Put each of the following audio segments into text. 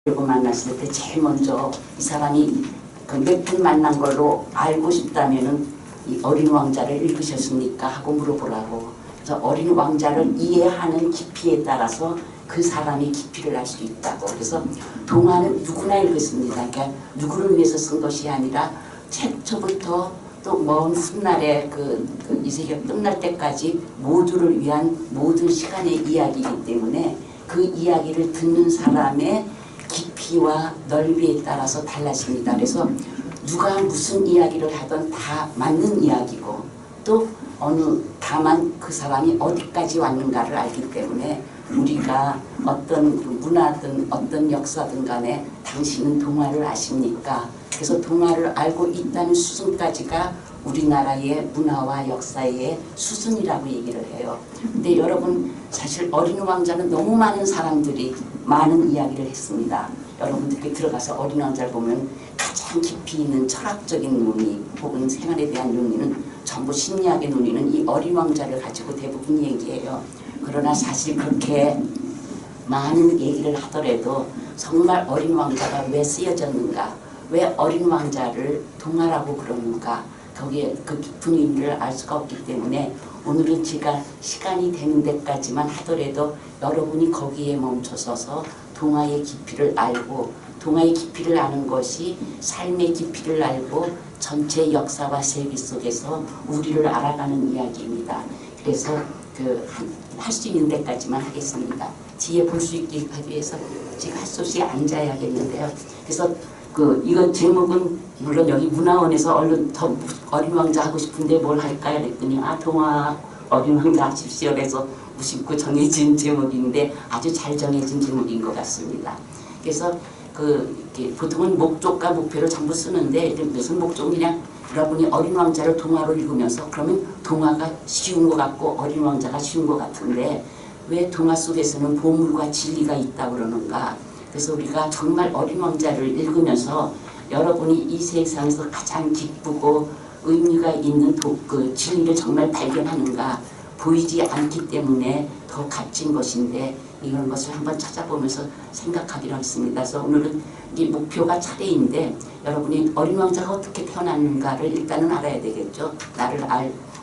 그리고 만났을 때 제일 먼저 이 사람이 그 몇 편 만난 걸로 알고 싶다면은 이 어린 왕자를 읽으셨습니까? 하고 물어보라고. 그래서 어린 왕자를 이해하는 깊이에 따라서 그 사람의 깊이를 알 수 있다고. 그래서 동화는 누구나 읽었습니다. 그러니까 누구를 위해서 쓴 것이 아니라 최초부터 또 먼 훗날에 이 세계가 끝날 때까지 모두를 위한 모든 시간의 이야기이기 때문에 그 이야기를 듣는 사람의 깊이와 넓이에 따라서 달라집니다. 그래서 누가 무슨 이야기를 하든 다 맞는 이야기고 또 다만 그 사람이 어디까지 왔는가를 알기 때문에 우리가 어떤 문화든 어떤 역사든 간에 당신은 동화를 아십니까? 그래서 동화를 알고 있다는 수준까지가 우리나라의 문화와 역사의 수준이라고 얘기를 해요. 근데 여러분 사실 어린 왕자는 너무 많은 사람들이 많은 이야기를 했습니다. 여러분들께 들어가서 어린 왕자를 보면 가장 깊이 있는 철학적인 논의 혹은 생활에 대한 논의는 전부 심리학의 논의는 이 어린 왕자를 가지고 대부분 얘기해요. 그러나 사실 그렇게 많은 얘기를 하더라도 정말 어린 왕자가 왜 쓰여졌는가, 왜 어린 왕자를 동화라고 그러는가, 거기에 그 깊은 의미를 알 수가 없기 때문에 오늘은 제가 시간이 되는 데까지만 하더라도 여러분이 거기에 멈춰서서 동화의 깊이를 알고 동화의 깊이를 아는 것이 삶의 깊이를 알고 전체 역사와 세계 속에서 우리를 알아가는 이야기입니다. 그래서 할 수 있는 데까지만 하겠습니다. 뒤에 볼 수 있게 하기 위해서 제가 할 수 없이 앉아야겠는데요. 그래서 이건 제목은 물론 여기 문화원에서 얼른 더 어린 왕자 하고 싶은데 뭘 할까요? 그랬더니 동화 어린 왕자 하십시오. 그래서 무심코 정해진 제목인데 아주 잘 정해진 제목인 것 같습니다. 그래서 보통은 목적과 목표를 전부 쓰는데 무슨 목적은 그냥 여러분이 어린 왕자를 동화로 읽으면서 그러면 동화가 쉬운 것 같고 어린 왕자가 쉬운 것 같은데 왜 동화 속에서는 보물과 진리가 있다고 그러는가. 그래서 우리가 정말 어린 왕자를 읽으면서 여러분이 이 세상에서 가장 기쁘고 의미가 있는 진리를 정말 발견하는가 보이지 않기 때문에 더 값진 것인데 이런 것을 한번 찾아보면서 생각하기로 했습니다. 그래서 오늘은 이 목표가 차례인데 여러분이 어린 왕자가 어떻게 태어났는가를 일단은 알아야 되겠죠.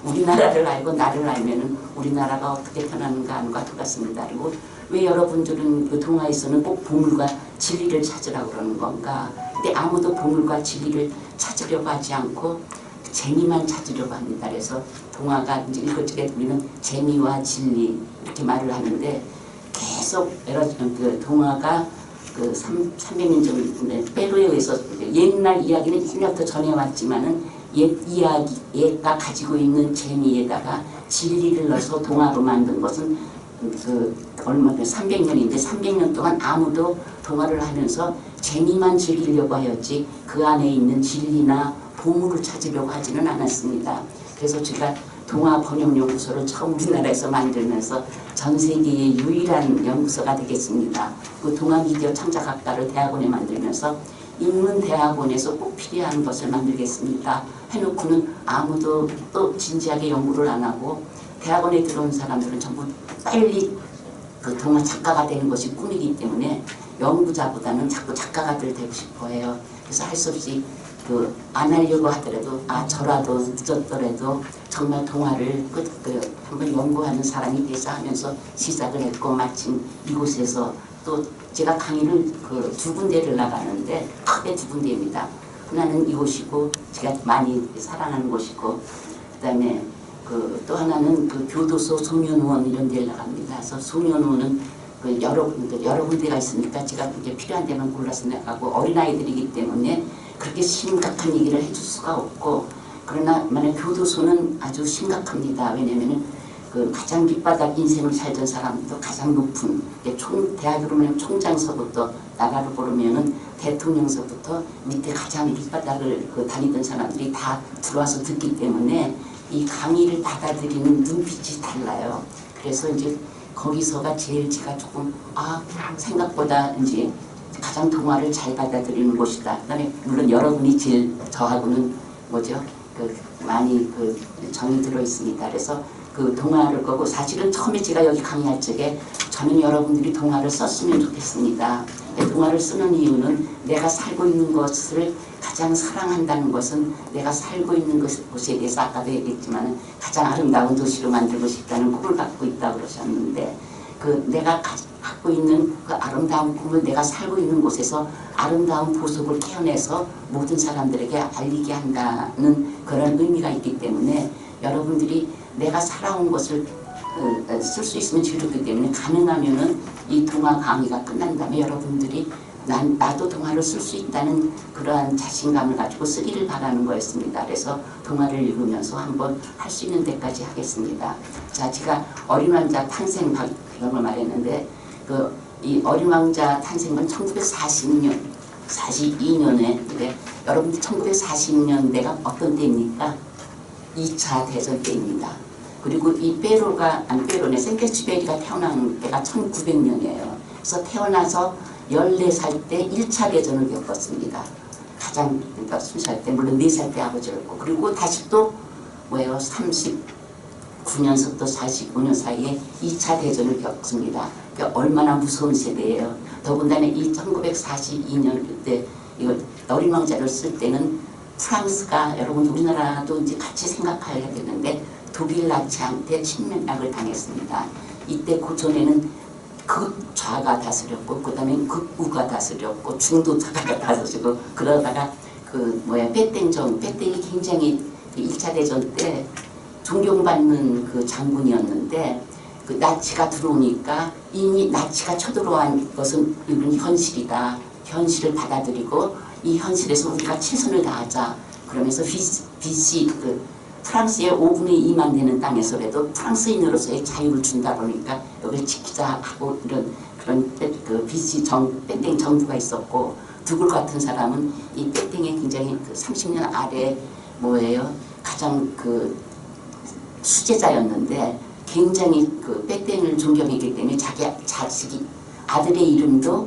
우리나라를 알고 나를 알면은 우리나라가 어떻게 태어났는가 하는 것과 똑같습니다. 그리고 왜 여러분들은 그 동화에서는 꼭 보물과 진리를 찾으라고 그러는 건가? 근데 아무도 보물과 진리를 찾으려고 하지 않고 재미만 찾으려고 합니다. 그래서 동화가 이제 읽어주게 우리는 재미와 진리 이렇게 말을 하는데 계속 동화가 300년 전에 페루에 의해서 옛날 이야기는 옛날부터 전해왔지만은 옛가 가지고 있는 재미에다가 진리를 넣어서 동화로 만든 것은 300년인데 300년 동안 아무도 동화를 하면서 재미만 즐기려고 하였지 그 안에 있는 진리나 보물을 찾으려고 하지는 않았습니다. 그래서 제가 동화 번역 연구소를 처음 우리나라에서 만들면서 전 세계의 유일한 연구소가 되겠습니다. 그 동화 미디어 창작학과를 대학원에 만들면서 인문 대학원에서 꼭 필요한 것을 만들겠습니다. 해놓고는 아무도 또 진지하게 연구를 안 하고 대학원에 들어온 사람들은 전부 빨리 동화 작가가 되는 것이 꿈이기 때문에 연구자보다는 자꾸 작가가 되고 싶어 해요. 그래서 할 수 없이 안 하려고 하더라도 저라도 늦었더라도 정말 동화를 한번 연구하는 사람이 돼서 하면서 시작을 했고 마침 이곳에서 또 제가 강의를 두 군데를 나가는데 크게 두 군데입니다. 하나는 이곳이고 제가 많이 사랑하는 곳이고 그 다음에 또 하나는 교도소 소년원 이런 데를 나갑니다. 그래서 소년원은 여러 군데가 있으니까 제가 그게 필요한 데만 골라서 나가고 어린아이들이기 때문에 그렇게 심각한 얘기를 해줄 수가 없고 그러나 만약 교도소는 아주 심각합니다. 왜냐하면 가장 밑바닥 인생을 살던 사람도 가장 높은 대학으로 보면 총장서부터 나라로 보면은 대통령서부터 밑에 가장 밑바닥을 다니던 사람들이 다 들어와서 듣기 때문에 이 강의를 받아들이는 눈빛이 달라요. 그래서 이제 거기서가 제일 제가 조금 생각보다 이제 가장 동화를 잘 받아들이는 곳이다. 그다음에 물론 여러분이 제일 저하고는 많이 정이 들어 있습니다. 그래서 동화를 거고 사실은 처음에 제가 여기 강의할 적에 저는 여러분들이 동화를 썼으면 좋겠습니다. 동화를 쓰는 이유는 내가 살고 있는 것을 가장 사랑한다는 것은 내가 살고 있는 곳에 대해서 아까도 얘기했지만 가장 아름다운 도시로 만들고 싶다는 꿈을 갖고 있다고 그러셨는데 그 내가 갖고 있는 그 아름다운 꿈을 내가 살고 있는 곳에서 아름다운 보석을 깨어내서 모든 사람들에게 알리게 한다는 그런 의미가 있기 때문에 여러분들이 내가 살아온 것을 쓸 수 있으면 즐겁기 때문에 가능하면은 이 동화 강의가 끝난 다음에 여러분들이 나도 동화를 쓸 수 있다는 그러한 자신감을 가지고 쓰기를 바라는 거였습니다. 그래서 동화를 읽으면서 한번 할 수 있는 데까지 하겠습니다. 자, 제가 어린 왕자 탄생 배경을 말했는데 이 어린 왕자 탄생은 1942년에 여러분들 1940년대가 어떤 때입니까? 2차 대전 때입니다. 그리고 이 생테쥐베리가 태어난 때가 1900년이에요. 그래서 태어나서 14살 때 1차 대전을 겪었습니다. 가장 그러니까 20살 때 물론 4살 때 아버지를 했고 그리고 다시 또 39년서부터 45년 사이에 2차 대전을 겪습니다. 그러니까 얼마나 무서운 세대예요. 더군다나 이 1942년 때 이거 어린 왕자를 쓸 때는 프랑스가 여러분 우리나라도 이제 같이 생각해야 되는데 독일 나치한테 침략을 당했습니다. 이때 고전에는 극좌가 다스렸고 그 다음에 극우가 다스렸고 중도자가 다스리고 그러다가 빼땡이 굉장히 1차 대전 때 존경받는 그 장군이었는데 그 나치가 들어오니까 이미 나치가 쳐들어온 것은 이건 현실이다. 현실을 받아들이고 이 현실에서 우리가 최선을 다하자. 그러면서 BC 프랑스의 5분의 2만 되는 땅에서라도 프랑스인으로서의 자유를 준다 그러니까 여기를 지키자 하고 그런 BC 빼땡 정부가 있었고 두굴 같은 사람은 이 빼땡에 굉장히 30년 아래 가장 수제자였는데 굉장히 빼땡을 존경했기 때문에 자식이 아들의 이름도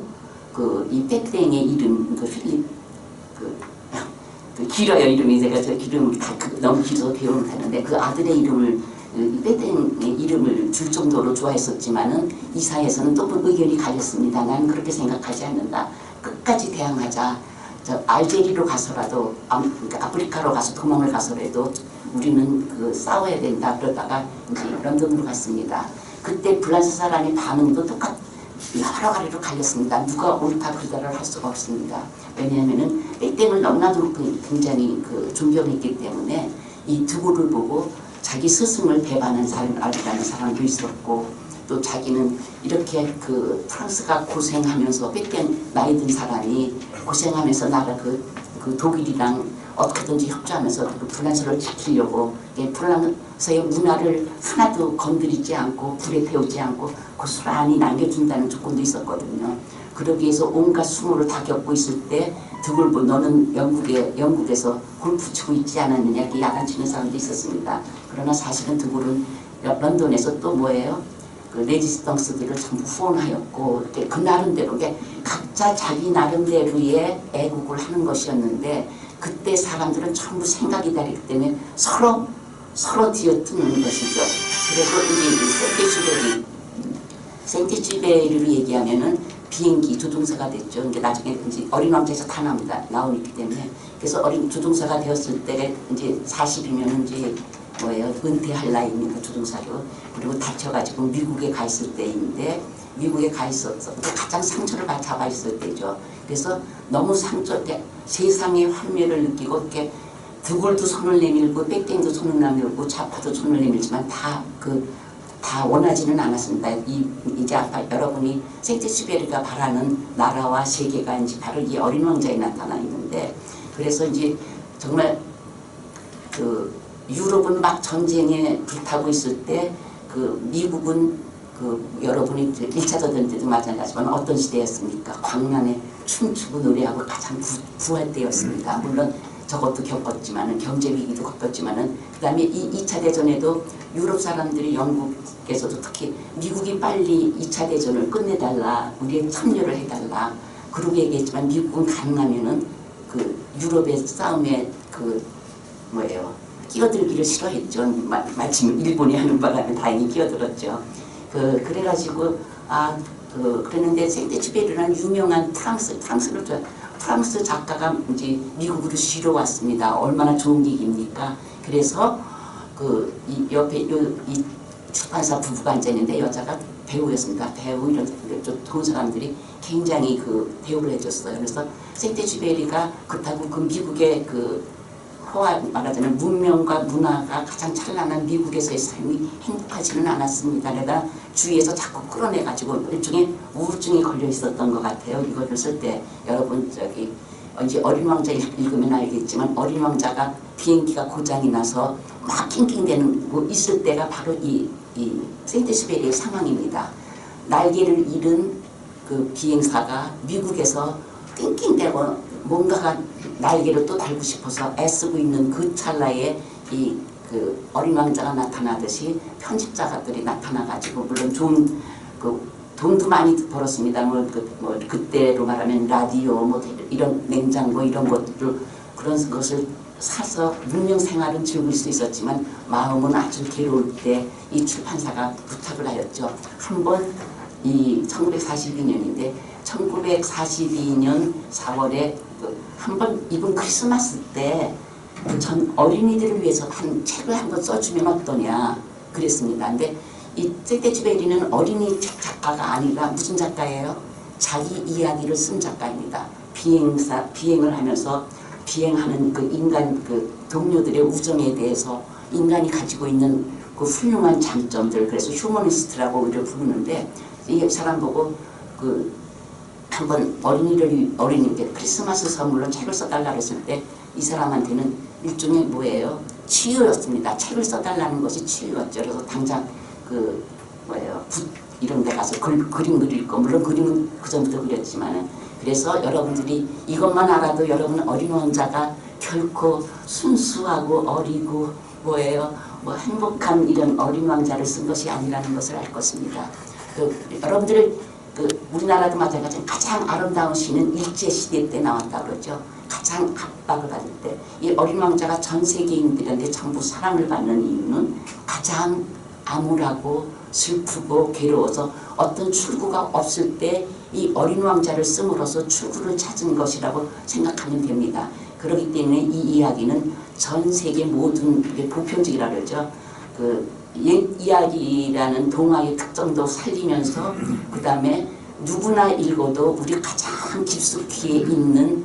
이 빼땡의 이름 필립 길어요 이름이 제가 저 이름을 너무 길어서 배우면 되는데 그 아들의 이름을 빼땡의 이름을 줄 정도로 좋아했었지만은 이사에서는 또 의견이 갈렸습니다. 나는 그렇게 생각하지 않는다. 끝까지 대항하자. 저 알제리로 가서라도 아프리카로 가서 도망을 가서라도 우리는 싸워야 된다. 그러다가 이제 런던으로 갔습니다. 그때 프랑스 사람의 반응도 여러 가지로 갈렸습니다. 누가 옳다 그르다를 할 수가 없습니다. 왜냐하면은 빼땡을 너무나도 굉장히 존경했기 때문에 이 두고를 보고 자기 스승을 배반한 사람이라는 사람도 있었고 또 자기는 이렇게 프랑스가 고생하면서 빼땡 나이 든 사람이 고생하면서 나라 독일이랑 어떻게든지 협조하면서 프랑스를 지키려고 프랑스의 문화를 하나도 건드리지 않고 불에 태우지 않고 고스란히 남겨준다는 조건도 있었거든요. 그러기 위해서 온갖 수모를 다 겪고 있을 때 드골보 너는 영국에서 골프 치고 있지 않았느냐 이렇게 야단치는 사람도 있었습니다. 그러나 사실은 드골은 런던에서 또 레지스탕스들을 전부 후원하였고 그 나름대로 각자 자기 나름대로의 애국을 하는 것이었는데 그때 사람들은 전부 생각이 다르기 때문에 서로 뒤어뜨는 것이죠. 그래서 이제 생테쥐베리를 얘기하면은 비행기 조종사가 됐죠. 근데 나중에 이제 어린 왕자에서 다 나오기 때문에 그래서 어린 조종사가 되었을 때 이제 40이면 이제 은퇴할 나이입니다. 조종사로. 그리고 다쳐가지고 미국에 가 있을 때인데 미국에 가 있어서 가장 상처를 받아 있을 때죠. 그래서 너무 세상의 환멸을 느끼고 이렇게 드골도 손을 내밀고 빼땡도 손을 내밀고 좌파도 손을 내밀지만 다 원하지는 않았습니다. 이제 아까 여러분이 생테쥐베리가 바라는 나라와 세계가 이제 바로 이 어린 왕자에 나타나 있는데 그래서 이제 정말 유럽은 막 전쟁에 불타고 있을 때 미국은 여러분이 1차 대전 때도 마찬가지지만 어떤 시대였습니까? 광란에 춤추고 노래하고 가장 부할 때였습니다. 물론 저것도 겪었지만은 경제 위기도 겪었지만은 그다음에 이 2차 대전에도 유럽 사람들이 영국에서도 특히 미국이 빨리 2차 대전을 끝내달라 우리의 참여를 해달라 그러게 얘기했지만 미국은 가능하면은 유럽의 싸움에 끼어들기를 싫어했죠. 마침 일본이 하는 바람에 다행히 끼어들었죠. 그래가지고 그랬는데 생테쥐페리는 유명한 프랑스 작가가 이제 미국으로 쉬러 왔습니다. 얼마나 좋은 얘기입니까? 그래서 이 옆에 이 출판사 부부가 앉아 있는데 여자가 배우였습니다. 배우 이런 좀 좋은 사람들이 굉장히 대우를 해줬어요. 그래서 생테쥐페리가 그렇다고 미국의 말하자면 문명과 문화가 가장 찬란한 미국에서의 삶이 행복하지는 않았습니다. 내가 주위에서 자꾸 끌어내가지고 일종의 우울증이 걸려 있었던 것 같아요. 이거를 쓸 때 여러분 이제 어린 왕자 읽으면 알겠지만 어린 왕자가 비행기가 고장이 나서 막 낑낑대는 있을 때가 바로 이 생테쥐페리의 상황입니다. 날개를 잃은 그 비행사가 미국에서 낑낑대고 뭔가가 날개를 또 달고 싶어서 애쓰고 있는 그 찰나에 그 어린 왕자가 나타나듯이 편집자들이 나타나가지고 물론 좋은 돈도 많이 벌었습니다. 그때로 말하면 라디오 이런 냉장고 이런 것들 그런 것을 사서 문명 생활은 즐길 수 있었지만 마음은 아주 괴로울 때 이 출판사가 부탁을 하였죠. 한번 이 1942년인데 1942년 4월에 한번 이번 크리스마스 때 전 어린이들을 위해서 한 책을 한번 써주면 어떠냐 그랬습니다. 근데 이 생테쥐페리는 어린이 책 작가가 아니라 무슨 작가예요? 자기 이야기를 쓴 작가입니다. 비행을 하면서 비행하는 인간 동료들의 우정에 대해서 인간이 가지고 있는 훌륭한 장점들, 그래서 휴머니스트라고 우리를 부르는데 이 사람 보고 한번 어린이께 크리스마스 선물로 책을 써달라 그랬을 때 이 사람한테는 일종의 치유였습니다. 책을 써달라는 것이 치유였죠. 그래서 당장 붓 이런 데 가서 그림 그릴 거, 물론 그림은 그전부터 그렸지만은, 그래서 여러분들이 이것만 알아도 여러분 어린 왕자가 결코 순수하고 어리고 행복한 이런 어린 왕자를 쓴 것이 아니라는 것을 알 것입니다. 여러분들 우리나라도 마찬가지로 가장 아름다운 시는 일제시대 때 나왔다 그러죠. 가장 압박을 받을 때 이 어린 왕자가 전 세계인들한테 전부 사랑을 받는 이유는 가장 암울하고 슬프고 괴로워서 어떤 출구가 없을 때 이 어린 왕자를 씀으로써 출구를 찾은 것이라고 생각하면 됩니다. 그렇기 때문에 이 이야기는 전 세계 모든 보편적이라 그러죠. 옛 이야기라는 동화의 특성도 살리면서 그 다음에 누구나 읽어도 우리 가장 깊숙이 있는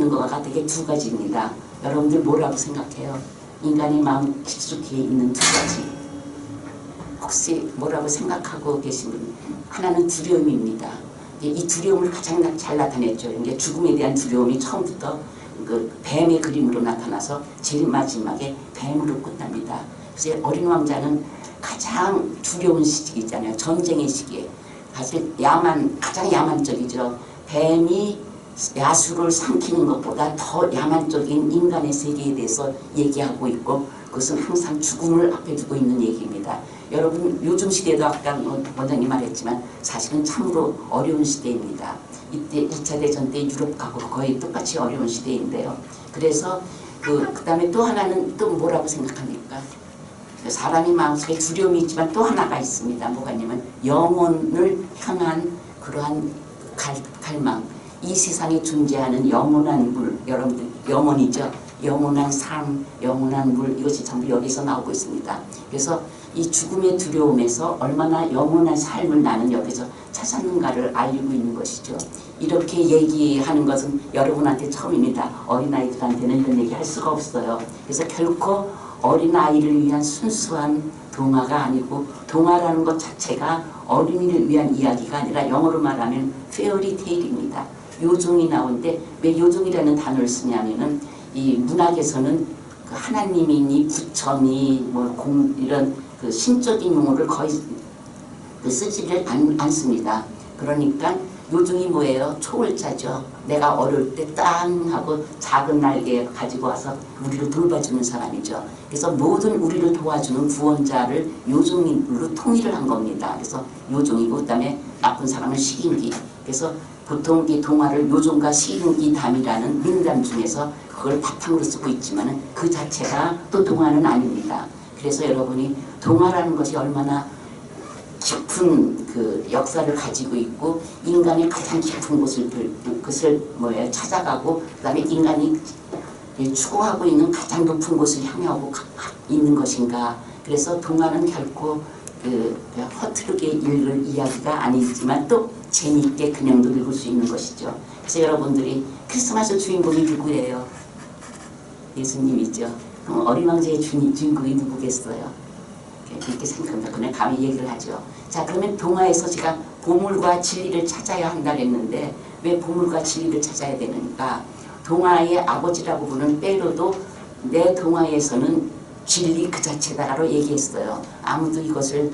거가 되게 두 가지입니다. 여러분들 뭐라고 생각해요? 인간의 마음 깊숙이 있는 두 가지. 혹시 뭐라고 생각하고 계신 분? 하나는 두려움입니다. 이 두려움을 가장 잘 나타냈죠. 이게 죽음에 대한 두려움이 처음부터 뱀의 그림으로 나타나서 제일 마지막에 뱀으로 끝납니다. 그래서 어린 왕자는 가장 두려운 시기잖아요. 전쟁의 시기에. 사실 가장 야만적이죠. 뱀이 야수를 삼키는 것보다 더 야만적인 인간의 세계에 대해서 얘기하고 있고, 그것은 항상 죽음을 앞에 두고 있는 얘기입니다. 여러분 요즘 시대도 아까 원장님 말했지만 사실은 참으로 어려운 시대입니다. 이때 2차 대전 때 유럽하고 거의 똑같이 어려운 시대인데요. 그래서 그 다음에 또 하나는 또 뭐라고 생각합니까? 사람이 마음속에 두려움이 있지만 또 하나가 있습니다. 뭐가 있냐면 영혼을 향한 그러한 갈망. 이 세상에 존재하는 영원한 물, 여러분들 영혼이죠. 영원한 삶, 영원한 물, 이것이 전부 여기서 나오고 있습니다. 그래서 이 죽음의 두려움에서 얼마나 영원한 삶을 나는 여기서 찾았는가를 알리고 있는 것이죠. 이렇게 얘기하는 것은 여러분한테 처음입니다. 어린아이들한테는 이런 얘기 할 수가 없어요. 그래서 결코 어린아이를 위한 순수한 동화가 아니고, 동화라는 것 자체가 어린이를 위한 이야기가 아니라 영어로 말하면 페어리테일입니다. 요종이 나오는데 왜 요종이라는 단어를 쓰냐면은 이 문학에서는 하나님이니 부처니 이런 신적인 용어를 거의 쓰지를 않습니다. 그러니까 요종이 뭐예요? 초월자죠. 내가 어릴 때 땅 하고 작은 날개 가지고 와서 우리를 돌봐주는 사람이죠. 그래서 모든 우리를 도와주는 구원자를 요종으로 통일을 한 겁니다. 그래서 요종이고, 그다음에 나쁜 사람은 식인귀. 그래서 보통 이 동화를 요종과 식인귀 담이라는 민담 중에서 그걸 바탕으로 쓰고 있지만 그 자체가 또 동화는 아닙니다. 그래서 여러분이 동화라는 것이 얼마나 깊은 그 역사를 가지고 있고 인간의 가장 깊은 것을 뭐예요 찾아가고 그다음에 인간이 추구하고 있는 가장 높은 곳을 향하고 있는 것인가. 그래서 동화는 결코 허투루게 읽을 이야기가 아니지만 또 재미있게 그냥도 읽을 수 있는 것이죠. 그래서 여러분들이 크리스마스 주인공이 누구예요? 예수님이죠. 그럼 어린 왕자의 주인공이 누구겠어요? 이렇게 생각합니다. 그냥 감히 얘기를 하죠. 자, 그러면 동화에서 제가 보물과 진리를 찾아야 한다 했는데 왜 보물과 진리를 찾아야 되는가? 동화의 아버지라고 부르는 페로도 내 동화에서는 진리 그 자체다라고 얘기했어요. 아무도 이것을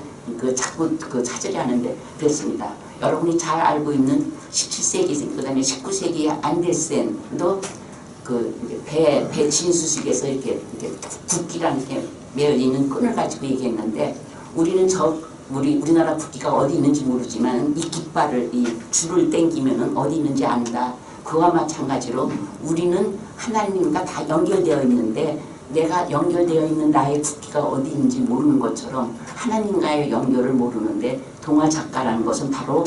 자꾸 찾으려 하는데 그랬습니다. 여러분이 잘 알고 있는 17세기 그다음에 19세기 안데센도 배 진수식에서 이렇게 국기랑 이렇게 매어 있는 끈을 가지고 얘기했는데 우리는 우리나라 국기가 어디 있는지 모르지만 이 깃발을 이 줄을 당기면은 어디 있는지 안다. 그와 마찬가지로 우리는 하나님과 다 연결되어 있는데 내가 연결되어 있는 나의 국기가 어디 있는지 모르는 것처럼 하나님과의 연결을 모르는데 동화 작가라는 것은 바로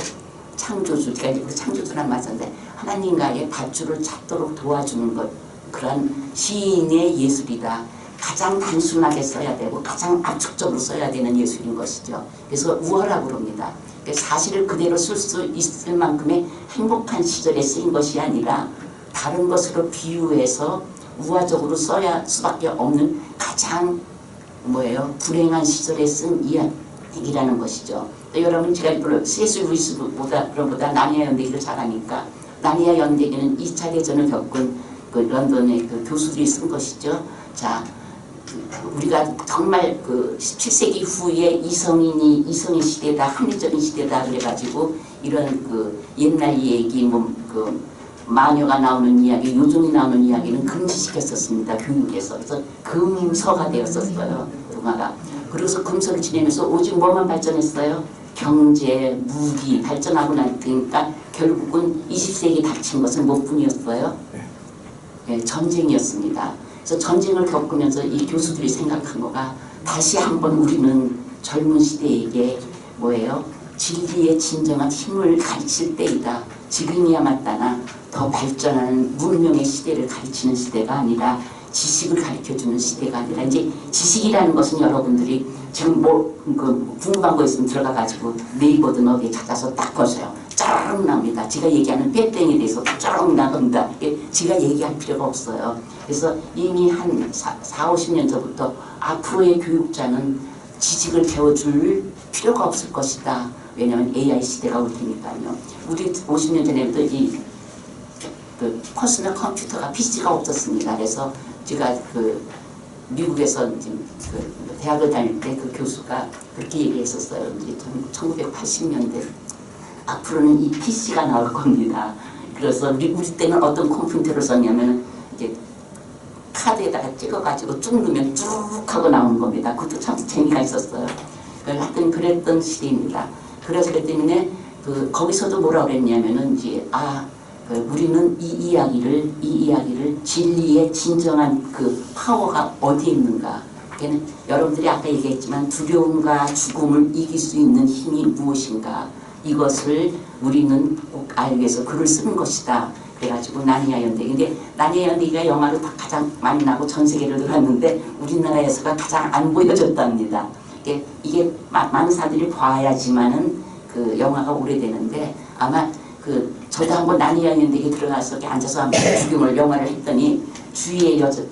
창조주, 그러니까 창조주란 말인데 하나님과의 밧줄을 찾도록 도와주는 것, 그런 시인의 예술이다. 가장 단순하게 써야 되고 가장 압축적으로 써야 되는 예술인 것이죠. 그래서 우화라고 그럽니다. 사실을 그대로 쓸 수 있을 만큼의 행복한 시절에 쓰인 것이 아니라 다른 것으로 비유해서 우화적으로 써야 수밖에 없는 가장 불행한 시절에 쓴 이야기라는 것이죠. 여러분 제가 C.S. 루이스보다 나니아 연대기를 잘하니까 나니아 연대기는 2차 대전을 겪은 런던의 교수들이 쓴 것이죠. 자, 우리가 정말 17세기 후에 이성인 시대다, 합리적인 시대다 그래가지고 이런 옛날 얘기 마녀가 나오는 이야기, 요정이 나오는 이야기는 금지시켰었습니다. 교육에서. 그래서 금서가 되었었어요. 동화가. 그래서 금서를 지내면서 오직 뭐만 발전했어요? 경제, 무기 발전하고 나니까 결국은 20세기 닥친 것은 뭐뿐이었어요? 네, 전쟁이었습니다. 그래서 전쟁을 겪으면서 이 교수들이 생각한 거가 다시 한번 우리는 젊은 시대에게 진리의 진정한 힘을 가르칠 때이다. 지금이야 맞다나 더 발전하는 문명의 시대를 가르치는 시대가 아니라 지식을 가르쳐주는 시대가 아니라 이제 지식이라는 것은 여러분들이 지금 궁금한 거 있으면 들어가가지고 네이버든 어디에 찾아서 딱 보세요. 쫙 나옵니다. 제가 얘기하는 빼땡에 대해서 쫙 나옵니다. 제가 얘기할 필요가 없어요. 그래서 이미 한 40-50년 전부터 앞으로의 교육자는 지식을 배워줄 필요가 없을 것이다. 왜냐하면 AI 시대가 올 테니까요. 우리 50년 전에부터 퍼스널 컴퓨터가 PC가 없었습니다. 그래서 제가 미국에서 대학을 다닐 때 그 교수가 그렇게 얘기했었어요. 이제 1980년대 앞으로는 이 PC가 나올 겁니다. 그래서 우리 때는 어떤 컴퓨터를 썼냐면 이제 카드에다가 찍어가지고 쭉 누르면 쭉 하고 나오는 겁니다. 그것도 참 재미가 있었어요. 하여튼 그랬던 시대입니다. 그래서 그랬기 때문에 거기서도 뭐라 그랬냐면은 이제 우리는 이 이야기를 진리의 진정한 파워가 어디에 있는가. 그러니까 여러분들이 아까 얘기했지만 두려움과 죽음을 이길 수 있는 힘이 무엇인가. 이것을 우리는 꼭 알기 위해서 글을 쓰는 것이다. 그래가지고 나니아 연대기. 근데 나니아 연대기가 영화로 가장 많이 나고 전 세계를 들었는데 우리나라에서가 가장 안 보여졌답니다. 이게 많은 사람들이 봐야지만은 영화가 오래되는데 아마 저도 한번 나니아 연대기 들어가서 이렇게 앉아서 한번 구경을 영화를 했더니 주위에 이렇게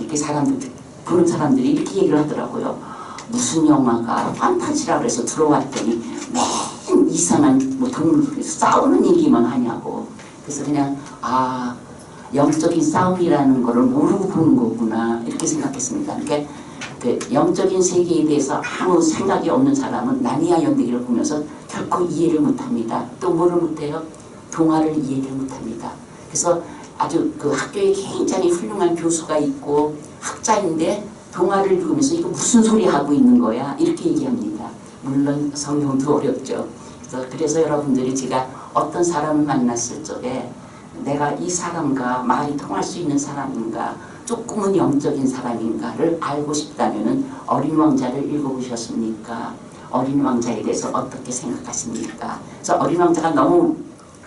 보는 사람들이 이렇게 얘기를 하더라고요. 무슨 영화가 판타지라 그래서 들어왔더니 맨 이상한 동물 싸우는 얘기만 하냐고. 그래서 그냥 영적인 싸움이라는 거를 모르고 보는 거구나 이렇게 생각했습니다. 그러니까 영적인 세계에 대해서 아무 생각이 없는 사람은 나니아 연대기를 보면서 결코 이해를 못합니다. 또 뭐를 못해요? 동화를 이해를 못합니다. 그래서 아주 학교에 굉장히 훌륭한 교수가 있고 학자인데 동화를 읽으면서 이거 무슨 소리 하고 있는 거야? 이렇게 얘기합니다. 물론 성경도 어렵죠. 그래서 여러분들이 제가 어떤 사람을 만났을 적에 내가 이 사람과 말이 통할 수 있는 사람인가 조금은 영적인 사람인가를 알고 싶다면 어린 왕자를 읽어보셨습니까? 어린 왕자에 대해서 어떻게 생각하십니까? 그래서 어린 왕자가 너무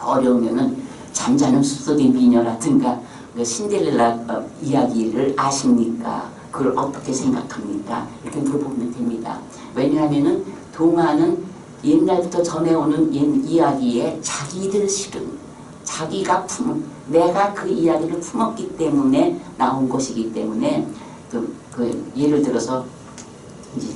어려우면은 잠자는 숲속의 미녀라든가 그 신데렐라 이야기를 아십니까? 그걸 어떻게 생각합니까? 이렇게 물어보면 됩니다. 왜냐하면은 동화는 옛날부터 전해오는 이야기에 자기들 실은 자기가 내가 그 이야기를 품었기 때문에 나온 것이기 때문에 예를 들어서 이제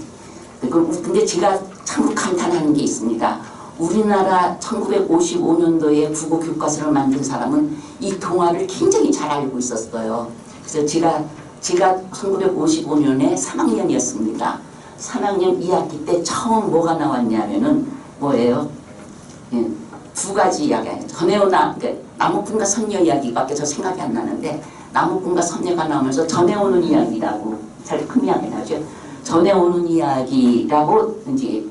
근데 제가 참 감탄하는 게 있습니다. 우리나라 1955년도에 국어 교과서를 만든 사람은 이 동화를 굉장히 잘 알고 있었어요. 그래서 제가 1955년에 3학년이었습니다. 3학년 2학기 때 처음 뭐가 나왔냐면은 뭐예요? 예, 두 가지 이야기. 전해오나 나무꾼과 선녀 이야기밖에 저 생각이 안 나는데 나무꾼과 선녀가 나오면서 전해오는 이야기라고 잘 크미하게 나죠. 전해오는 이야기라고 이제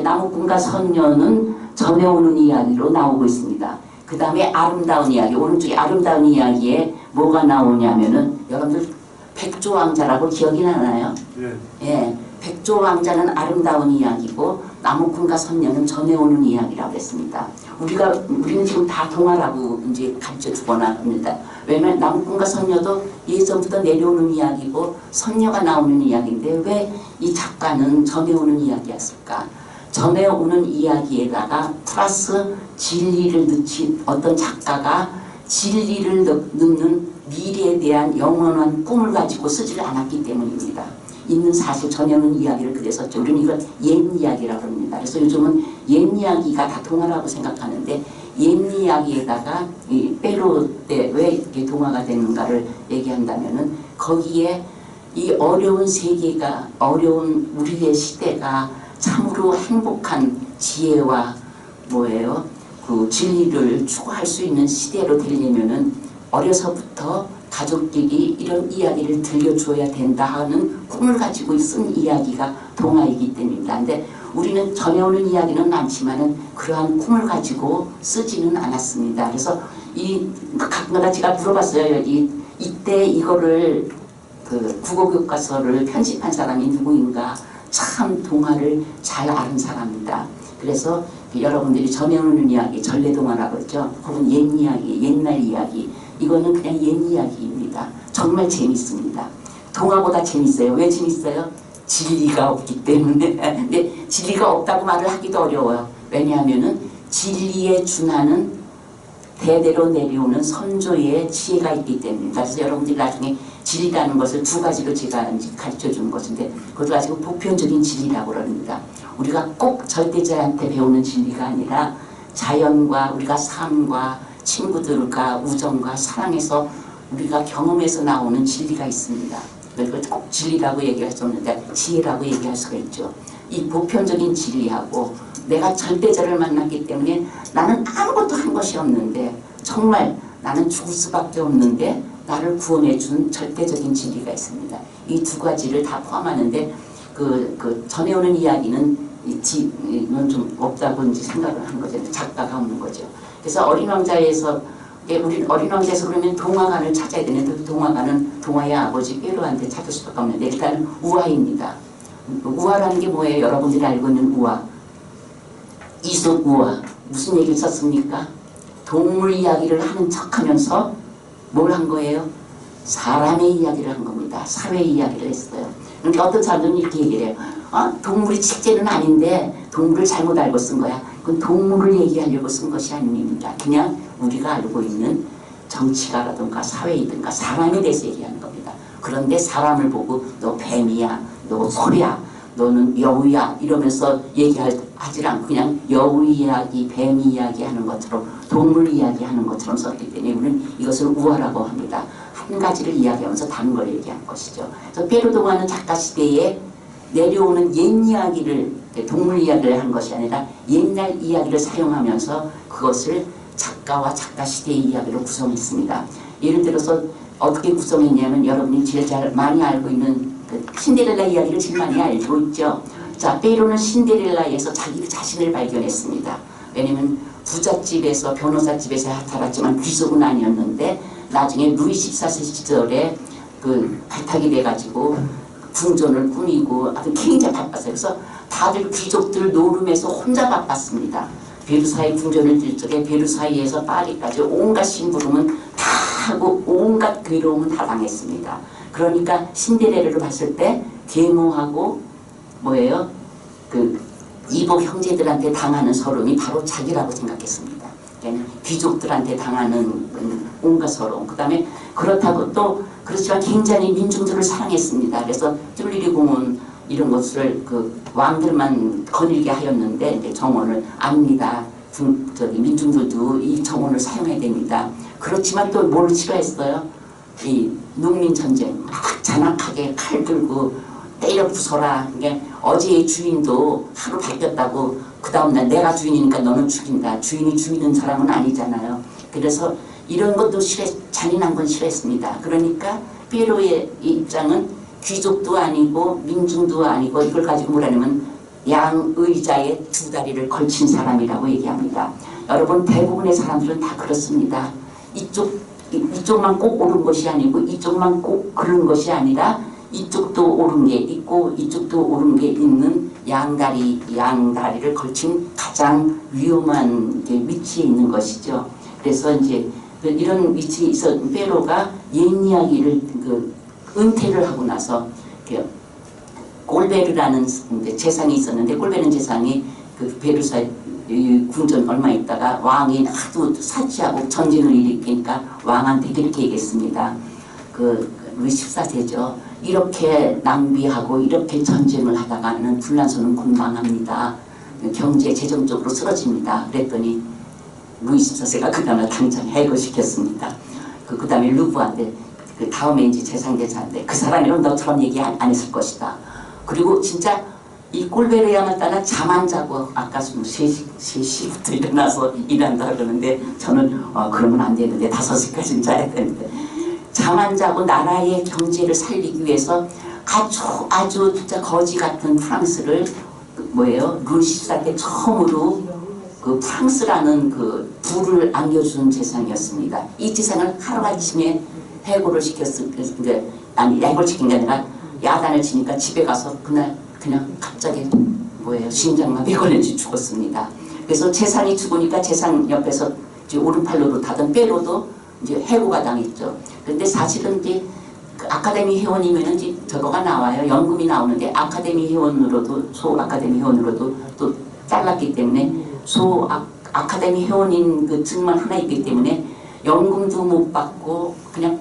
나무꾼과 선녀는 전해오는 이야기로 나오고 있습니다. 그 다음에 아름다운 이야기, 오른쪽에 아름다운 이야기에 뭐가 나오냐면은 여러분들 백조왕자라고 기억이 나나요? 네. 예, 백조왕자는 아름다운 이야기고 나무꾼과 선녀는 전해오는 이야기라고 했습니다. 우리는 지금 다 동화라고 이제 가르쳐 주거나 합니다. 왜냐면 나무꾼과 선녀도 예전부터 내려오는 이야기고 선녀가 나오는 이야기인데 왜 이 작가는 전해오는 이야기였을까? 전해오는 이야기에다가 플러스 진리를 넣지 어떤 작가가 진리를 넣는 미래에 대한 영원한 꿈을 가지고 쓰지를 않았기 때문입니다. 있는 사실 전해오는 이야기를 그래서 썼죠. 우리는 이걸 옛 이야기라고 합니다. 그래서 요즘은 옛 이야기가 다 동화라고 생각하는데 옛 이야기에다가 이 페로 때 왜 이렇게 동화가 되는가를 얘기한다면은 거기에 이 어려운 세계가 어려운 우리의 시대가 참으로 행복한 지혜와 뭐예요? 그 진리를 추구할 수 있는 시대로 되려면은 어려서부터 가족끼리 이런 이야기를 들려줘야 된다 하는 꿈을 가지고 쓴 이야기가 동화이기 때문입니다. 근데 우리는 전해오는 이야기는 많지만은 그러한 꿈을 가지고 쓰지는 않았습니다. 그래서 가끔가다 제가 물어봤어요. 이때 이거를 그 국어교과서를 편집한 사람이 누구인가? 참 동화를 잘 아는 사람입니다. 그래서 여러분들이 전해오는 이야기, 전래동화라고 그러죠. 혹은 옛 이야기, 옛날 이야기. 이거는 그냥 옛 이야기입니다. 정말 재밌습니다. 동화보다 재밌어요. 왜 재밌어요? 진리가 없기 때문에. 근데 진리가 없다고 말을 하기도 어려워요. 왜냐하면은 진리에 준하는 대대로 내려오는 선조의 지혜가 있기 때문입니다. 그래서 여러분들이 나중에 진리라는 것을 두 가지로 제가 가르쳐 주는 것인데 그것도 가지고 보편적인 진리라고 그럽니다. 우리가 꼭 절대자한테 배우는 진리가 아니라 자연과 우리가 삶과 친구들과 우정과 사랑에서 우리가 경험해서 나오는 진리가 있습니다. 그걸 꼭 진리라고 얘기할 수 없는데 지혜라고 얘기할 수가 있죠. 이 보편적인 진리하고 내가 절대자를 만났기 때문에 나는 아무것도 한 것이 없는데 정말 나는 죽을 수밖에 없는데 나를 구원해 준 절대적인 진리가 있습니다. 이 두 가지를 다 포함하는데 전해오는 이야기는 좀 없다고 이제 생각을 한 거죠. 작가가 없는 거죠. 그래서 어린 왕자에서 우리 어린 왕자에서 그러면 동화관을 찾아야 되는데 동화관은 동화의 아버지 페로한테 찾을 수밖에 없는데 일단은 우화입니다. 우화라는 게 뭐예요? 여러분들이 알고 있는 우화. 이솝 우화. 무슨 얘기를 썼습니까? 동물 이야기를 하는 척하면서 뭘 한 거예요? 사람의 이야기를 한 겁니다. 사회 이야기를 했어요. 그러니까 어떤 사람들은 이렇게 얘기를 해요. 동물이 실제는 아닌데 동물을 잘못 알고 쓴 거야. 그건 동물을 얘기하려고 쓴 것이 아닙니다. 그냥 우리가 알고 있는 정치가라든가 사회이든가 사람에 대해서 얘기하는 겁니다. 그런데 사람을 보고 너 뱀이야, 너 소리야, 너는 여우야 이러면서 하지 않고 그냥 여우 이야기, 뱀 이야기 하는 것처럼 동물 이야기 하는 것처럼 썼기 때문에 우리는 이것을 우화라고 합니다. 한 가지를 이야기하면서 다른 걸 얘기한 것이죠. 그래서 페루 동화는 작가 시대에 내려오는 옛 이야기를 동물 이야기를 한 것이 아니라 옛날 이야기를 사용하면서 그것을 작가와 작가 시대의 이야기로 구성했습니다. 예를 들어서 어떻게 구성했냐면 여러분이 제일 잘 많이 알고 있는 신데렐라 이야기를 제일 많이 알고 있죠. 자, 페로는 신데렐라에서 자기 자신을 발견했습니다. 왜냐면 부잣집에서 변호사집에서 살았지만 귀족은 아니었는데 나중에 루이 14세 시절에 발탁이 돼가지고 궁전을 꾸미고 아주 굉장히 바빴어요. 그래서 다들 귀족들 노름에서 혼자 바빴습니다. 베르사유 궁전을 질 적에 베르사유에서 파리까지 온갖 심부름은 다 하고 온갖 괴로움은 다 당했습니다. 그러니까 신데렐라를 봤을 때 계모하고 뭐예요? 그 이복 형제들한테 당하는 서름이 바로 자기라고 생각했습니다. 그러니까 귀족들한테 당하는 온갖 서러움. 그 다음에 그렇다고 또 그렇지만 굉장히 민중들을 사랑했습니다. 그래서 뚫리리 공원 이런 것을 그 왕들만 거닐게 하였는데 이제 정원을 압니다. 저기 민중들도 이 정원을 사용해야 됩니다. 그렇지만 또 뭘 싫어했어요? 이 농민전쟁 막 잔악하게 칼 들고 때려 부숴라. 그러니까 어제의 주인도 하루 바뀌었다고 그 다음날 내가 주인이니까 너는 죽인다. 주인이 죽이는 사람은 아니잖아요. 그래서 이런 것도 잔인한 건 싫어했습니다. 그러니까 피에로의 입장은 귀족도 아니고 민중도 아니고 이걸 가지고 뭐라냐면 양의자의 두 다리를 걸친 사람이라고 얘기합니다. 여러분 대부분의 사람들은 다 그렇습니다. 이쪽만 꼭 옳은 것이 아니고 이쪽만 꼭 그런 것이 아니라 이쪽도 옳은 게 있고 이쪽도 옳은 게 있는 양다리를 걸친 가장 위험한 위치에 있는 것이죠. 그래서 이제 이런 위치에 있어 페로가 옛 이야기를 은퇴를 하고 나서 꼴베르라는 재상이 있었는데 꼴베르 재상이 그 베르사 궁전 얼마 있다가 왕이 하도 사치하고 전쟁을 일으키니까 왕한테 이렇게 얘기했습니다. 루이 14세죠. 이렇게 낭비하고 이렇게 전쟁을 하다가는 불란서는 공방합니다. 경제 재정적으로 쓰러집니다. 그랬더니 루이 14세가 그 다음에 당장 해고시켰습니다. 그 다음에 루브한테 그 다음에 이제 재상대사인데 그 사람이랑 너처럼 얘기 안 했을 것이다. 그리고 진짜 이 꼴베르야만 따라 잠 안 자고 아까 3시부터 일어나서 일한다 그러는데 저는 그러면 안 되는데 5시까지는 자야 되는데 잠 안 자고 나라의 경제를 살리기 위해서 아주 진짜 거지 같은 프랑스를 루이 14세 처음으로 그 프랑스라는 그 부를 안겨준 재상이었습니다. 이 재상을 하루아침에 해고를 시켰는데 아니 해고를 시킨 게 아니라 야단을 치니까 집에 가서 그날 그냥 갑자기 심장마비에 걸려서 죽었습니다. 그래서 재상이 죽으니까 재상 옆에서 이제 오른팔로로 타던 페로도 이제 해고가 당했죠. 그런데 사실은 이제 그 아카데미 회원이면은 이제 저거가 나와요. 연금이 나오는데 아카데미 회원으로도 소 아카데미 회원으로도 또 잘랐기 때문에 아카데미 회원인 그 증만 하나 있기 때문에 연금도 못 받고 그냥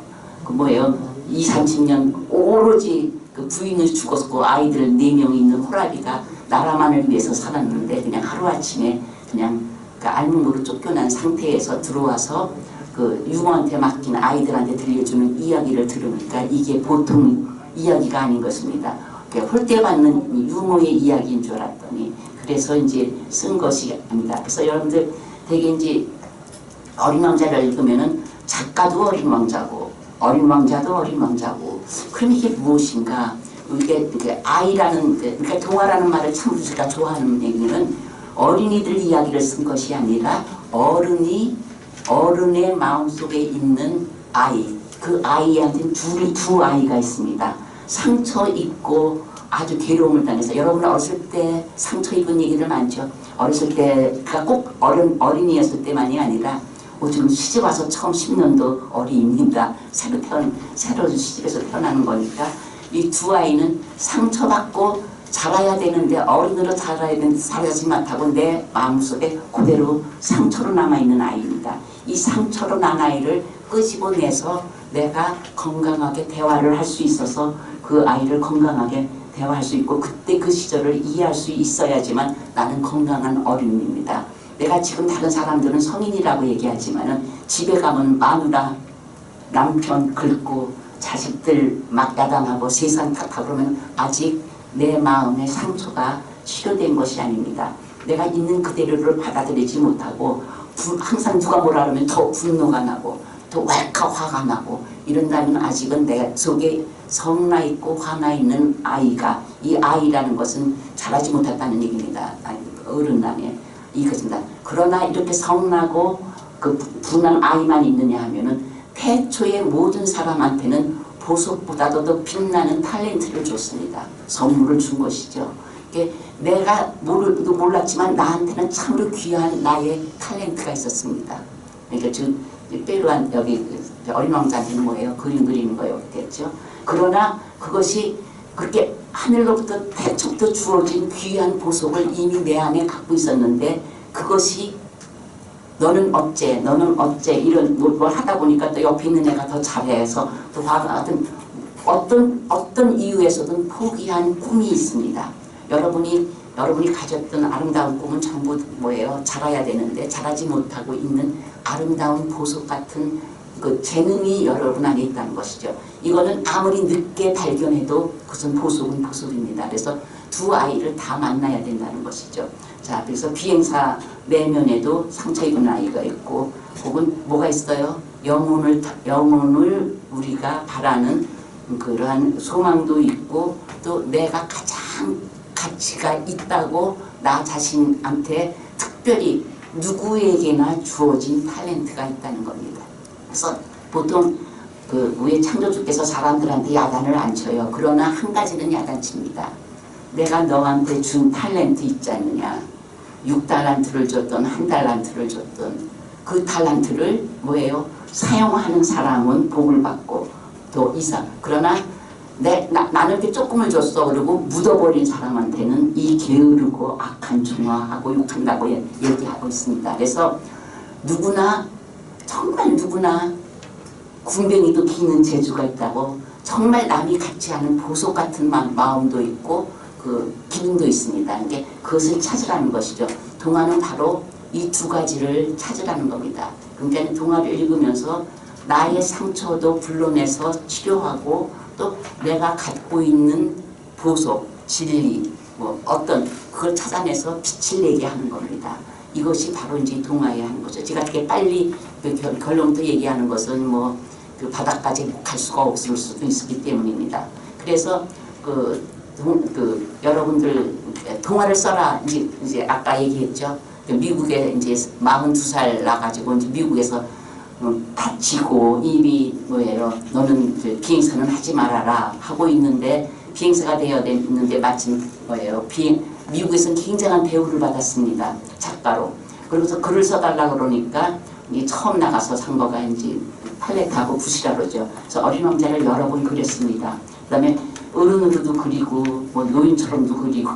2, 30년 오로지 그 부인을 죽었고 아이들 4명이 있는 호라비가 나라만을 위해서 살았는데 그냥 하루아침에 그냥 그 알몸으로 쫓겨난 상태에서 들어와서 그 유모한테 맡긴 아이들한테 들려주는 이야기를 들으니까 이게 보통 이야기가 아닌 것입니다. 홀대받는 유모의 이야기인 줄 알았더니 그래서 이제 쓴 것이 아닙니다. 그래서 여러분들 되게 이제 어린 왕자를 읽으면은 작가도 어린 왕자고 어린 왕자도 어린 왕자고 그럼 이게 무엇인가? 이게 아이라는 그러니까 동화라는 말을 참 제가 좋아하는 얘기는 어린이들 이야기를 쓴 것이 아니라 어른의 마음속에 있는 아이 그 아이한테는 두 아이가 있습니다. 상처 입고 아주 괴로움을 당해서 여러분 어렸을 때 상처 입은 얘기들 많죠. 어렸을 때가 꼭 어린이였을 때만이 아니라 지금 시집 와서 처음 10년도 어린입니다. 새로 시집에서 태어나는 거니까 이 두 아이는 상처받고 자라야 되는데 어른으로 자라야 되는데 자라지 못하고 내 마음속에 그대로 상처로 남아있는 아이입니다. 이 상처로 난 아이를 끄집어내서 내가 건강하게 대화를 할 수 있어서 그 아이를 건강하게 대화할 수 있고 그때 그 시절을 이해할 수 있어야지만 나는 건강한 어린입니다. 내가 지금 다른 사람들은 성인이라고 얘기하지만은 집에 가면 마누라 남편 긁고 자식들 막 야단하고 세상 탓하고 그러면 아직 내 마음의 상처가 치료된 것이 아닙니다. 내가 있는 그대로를 받아들이지 못하고 항상 누가 뭐라 그러면 더 분노가 나고 또 왈카 화가 나고 이런다면 아직은 내 속에 성나 있고 화나 있는 아이가 이 아이라는 것은 자라지 못했다는 얘기입니다. 어른남에 이것입니다. 그러나 이렇게 성나고 그 분한 아이만 있느냐 하면은 태초의 모든 사람한테는 보석보다도 더 빛나는 탤런트를 줬습니다. 선물을 준 것이죠. 내가 몰랐지만 나한테는 참으로 귀한 나의 탤런트가 있었습니다. 그러니까 빼로한 여기 어린 왕자한테는 뭐예요? 그림 그리는 거였겠죠. 그러나 그것이 그렇게 하늘로부터 대척도 주어진 귀한 보석을 이미 내 안에 갖고 있었는데 그것이 너는 어째 이런 뭘 하다 보니까 또 옆에 있는 애가 더 잘해서 또 하여튼 어떤 이유에서든 포기한 꿈이 있습니다. 여러분이 가졌던 아름다운 꿈은 전부 뭐예요? 자라야 되는데 자라지 못하고 있는 아름다운 보석 같은 그 재능이 여러분 안에 있다는 것이죠. 이거는 아무리 늦게 발견해도 그것은 보석은 보석입니다. 그래서 두 아이를 다 만나야 된다는 것이죠. 자, 그래서 비행사 내면에도 상처 입은 아이가 있고 혹은 뭐가 있어요? 영혼을 우리가 바라는 그러한 소망도 있고 또 내가 가장 가치가 있다고 나 자신한테 특별히 누구에게나 주어진 탤런트가 있다는 겁니다. 그래서 보통 우리 창조주께서 사람들한테 야단을 안 쳐요. 그러나 한 가지는 야단칩니다. 내가 너한테 준 탤런트 있지 않느냐. 6달란트를 줬던 1달란트를 줬던 그 탤런트를 뭐예요? 사용하는 사람은 복을 받고 또 이상. 그러나 나는 이렇게 조금을 줬어. 그리고 묻어버린 사람한테는 이 게으르고 악한 종아하고 욕한다고 얘기하고 있습니다. 그래서 누구나 정말 누구나 군뱅이도 기는 재주가 있다고 정말 남이 갖지 않은 보석 같은 마음도 있고 그 기능도 있습니다. 이게 그것을 찾으라는 것이죠. 동화는 바로 이 두 가지를 찾으라는 겁니다. 그러니까 동화를 읽으면서 나의 상처도 불러내서 치료하고 또 내가 갖고 있는 보석, 진리, 뭐 어떤 그걸 찾아내서 빛을 내게 하는 겁니다. 이것이 바로 이제 동화에 하는 거죠. 제가 이렇게 빨리 그 결론부터 얘기하는 것은 뭐 그 바닥까지 갈 수가 없을 수도 있기 때문입니다. 그래서 여러분들 동화를 써라 이제 아까 얘기했죠. 미국에 이제 42살 나가지고 이제 미국에서 다치고 이미 뭐예요? 너는 비행사는 하지 말아라 하고 있는데 비행사가 되어야 되는데 마침 뭐예요? 미국에서는 굉장한 대우를 받았습니다. 작가로. 그러면서 글을 써달라 그러니까 이제 처음 나가서 산 거가 이제 팔레트하고 붓이라 그러죠. 그래서 어린 왕자를 여러 번 그렸습니다. 그다음에 어른으로도 그리고 뭐 노인처럼도 그리고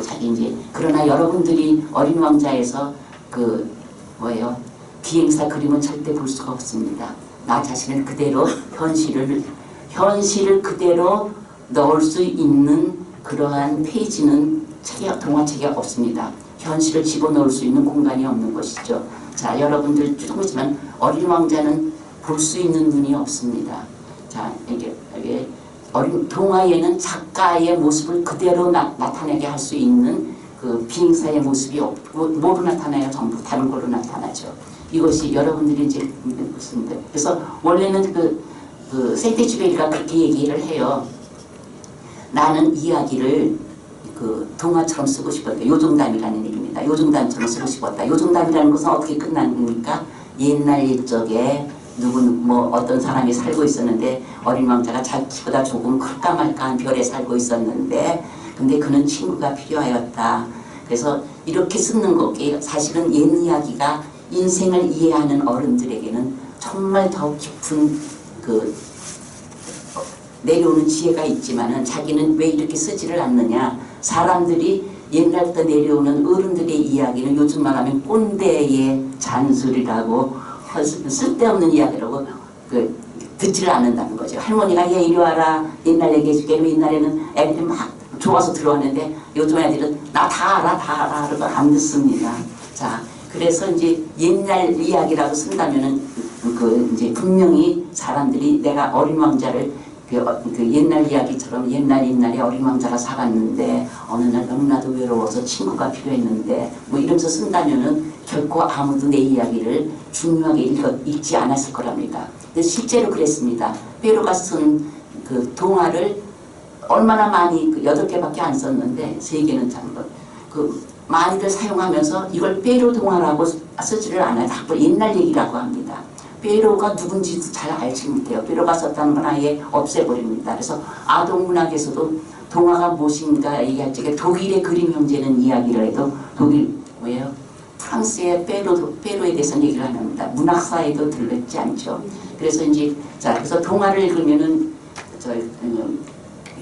자기 이제 그러나 여러분들이 어린 왕자에서 그 뭐예요? 비행사 그림은 절대 볼 수가 없습니다. 나 자신을 그대로 현실을 그대로 넣을 수 있는 그러한 페이지는 동화책에 없습니다. 현실을 집어넣을 수 있는 공간이 없는 것이죠. 자, 여러분들 조금이지만 어린 왕자는 볼 수 있는 눈이 없습니다. 자, 이게 동화에는 작가의 모습을 그대로 나타내게 할 수 있는 그 비행사의 모습이 없고 뭐로 나타나요? 전부 다른 걸로 나타나죠. 이것이 여러분들이 이제 묻습니다. 그래서 원래는 그 생태주베리가 그렇게 얘기를 해요. 나는 이야기를 그 동화처럼 쓰고 싶었다. 요정담이라는 얘기입니다. 요정담처럼 쓰고 싶었다. 요정담이라는 것은 어떻게 끝난 겁니까? 옛날 옛적에 어떤 사람이 살고 있었는데 어린 왕자가 자기보다 조금 클까 말까한 별에 살고 있었는데 근데 그는 친구가 필요하였다. 그래서 이렇게 쓰는 것이 사실은 옛 이야기가 인생을 이해하는 어른들에게는 정말 더 깊은 내려오는 지혜가 있지만은 자기는 왜 이렇게 쓰지를 않느냐. 사람들이 옛날부터 내려오는 어른들의 이야기는 요즘 말하면 꼰대의 잔소리라고 쓸데없는 이야기라고 듣지를 않는다는 거죠. 할머니가 얘 이리 와라 옛날 얘기해줄게. 옛날에는 애들이 막 좋아서 들어왔는데 요즘 애들은 나 다 알아 그러고 안 듣습니다. 자, 그래서 이제 옛날 이야기라고 쓴다면은 이제 분명히 사람들이 내가 어린 왕자를 그 옛날 이야기처럼 옛날에 어린 왕자가 살았는데 어느 날 너무나도 외로워서 친구가 필요했는데 뭐 이러면서 쓴다면은 결코 아무도 내 이야기를 중요하게 읽지 않았을 거랍니다. 근데 실제로 그랬습니다. 페로가 쓴 그 동화를 얼마나 많이 8개밖에 안 썼는데 3개는 참 많이들 사용하면서 이걸 페로 동화라고 쓰지를 않아요. 자꾸 옛날 얘기라고 합니다. 페로가 누군지도 잘 알지 못해요. 페로가 썼다는 건 아예 없애버립니다. 그래서 아동문학에서도 동화가 무엇인가 얘기할 적에 독일의 그림 형제는 이야기를 해도 독일 뭐예요? 프랑스의 페로에 대해서 얘기를 안 합니다. 문학사에도 들렸지 않죠. 그래서 이제 자 그래서 동화를 읽으면은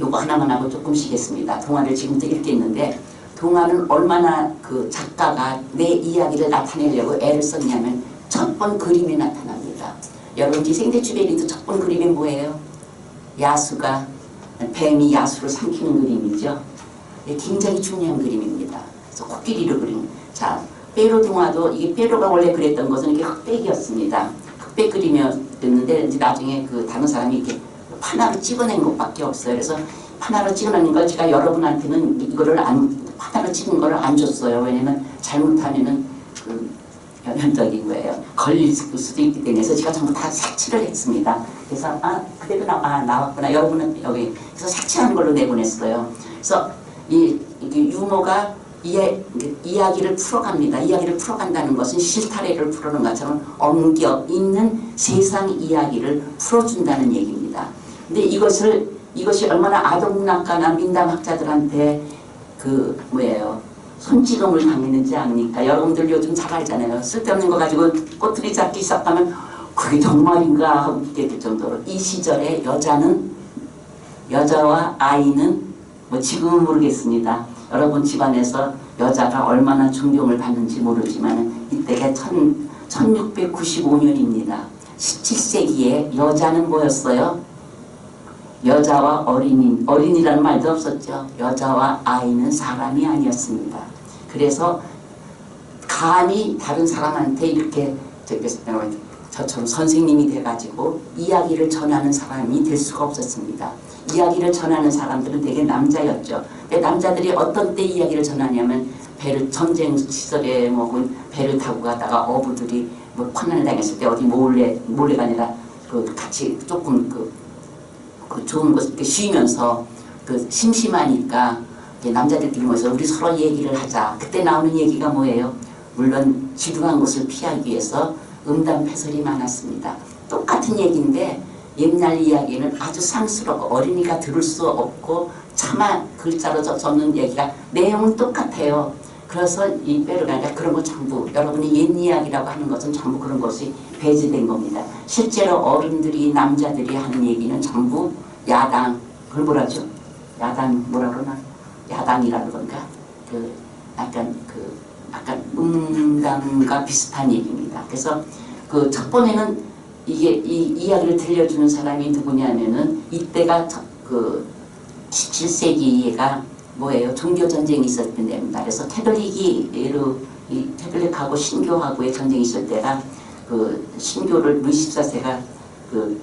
요거 하나만 하고 조금 쉬겠습니다. 동화를 지금부터 읽겠는데 동화는 얼마나 그 작가가 내 이야기를 나타내려고 애를 썼냐면 첫 번 그림에 나타납니다. 여러분 기생대추베리도 첫 번 그림이 뭐예요? 야수가 뱀이 야수를 삼키는 그림이죠. 굉장히 중요한 그림입니다. 그래서 코끼리를 그린. 자, 페로 동화도 이게 페로가 원래 그랬던 것은 이게 흑백이었습니다. 흑백 그림이었는데 이제 나중에 그 다른 사람이 이렇게 판화로 찍어낸 것밖에 없어요. 그래서 판화로 찍어낸 걸 제가 여러분한테는 이거를 판화로 찍은 거를 안 줬어요. 왜냐면 잘못하면은 그 연연적인 거예요. 걸릴 수도 있기 때문에. 그래서 제가 전부 다 색칠을 했습니다. 그래서 그대로 나왔구나. 여러분은 여기 그래서 색칠한 걸로 내보냈어요. 그래서 이 유머가 이야기를 풀어갑니다. 이야기를 풀어간다는 것은 실타래를 풀어는 것처럼 엉겨 있는 세상 이야기를 풀어준다는 얘기입니다. 근데 이것이 얼마나 아동문학가나 민담학자들한테 그 뭐예요? 손찌검을 당했는지 아닙니까? 여러분들 요즘 잘 알잖아요. 쓸데없는 거 가지고 꼬투리 잡기 시작하면 그게 정말인가 하고 믿게 될 정도로 이 시절에 여자와 아이는 뭐 지금은 모르겠습니다. 여러분 집안에서 여자가 얼마나 존경을 받는지 모르지만 이때가 1695년입니다. 17세기에 여자는 뭐였어요? 여자와 어린이라는 말도 없었죠. 여자와 아이는 사람이 아니었습니다. 그래서 감히 다른 사람한테 이렇게 저처럼 선생님이 돼가지고 이야기를 전하는 사람이 될 수가 없었습니다. 이야기를 전하는 사람들은 되게 남자였죠. 근데 남자들이 어떤 때 이야기를 전하냐면 전쟁 시절에 배를 타고 가다가 어부들이 환난을 당했을 때 어디 몰래가 아니라 같이 조금 좋은 곳에 이렇게 쉬면서 심심하니까 남자들끼리 모여서 우리 서로 얘기를 하자. 그때 나오는 얘기가 뭐예요? 물론 지루한 것을 피하기 위해서 음담패설이 많았습니다. 똑같은 얘기인데 옛날 이야기는 아주 상스럽고 어린이가 들을 수 없고 차마 글자로 적는 얘기가 내용은 똑같아요. 그래서 이 빼르가 그런 거 전부 여러분이 옛 이야기라고 하는 것은 전부 그런 것이 배제된 겁니다. 실제로 어른들이 남자들이 하는 얘기는 전부 야당 그걸 뭐라죠? 야당 뭐라 그러나? 야당이라 그런가? 약간 음담과 비슷한 얘기입니다. 그래서 첫 번에는 이 이야기를 들려주는 사람이 누구냐면은 이때가 17세기가 뭐예요? 종교전쟁이 있었던 때입니다. 그래서 캐톨릭하고 신교하고의 전쟁이 있을 때가 신교를 루이 14세가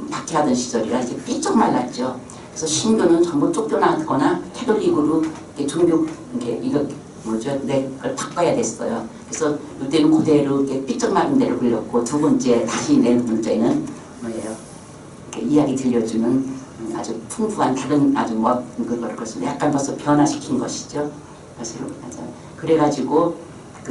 박해하던 시절이라 이제 삐쩍 말랐죠. 그래서 신교는 전부 쫓겨나거나 캐톨릭으로 종교 이거 뭐죠? 걸 바꿔야 됐어요. 그래서 이때는 그대로 이렇게 삐쩍 마른 대로 불렸고 두 번째 다시 낸 문제는 뭐예요? 이야기 들려주는 아주 풍부한 다른 아주 그것을 약간 벌써 변화시킨 것이죠. 그래가지고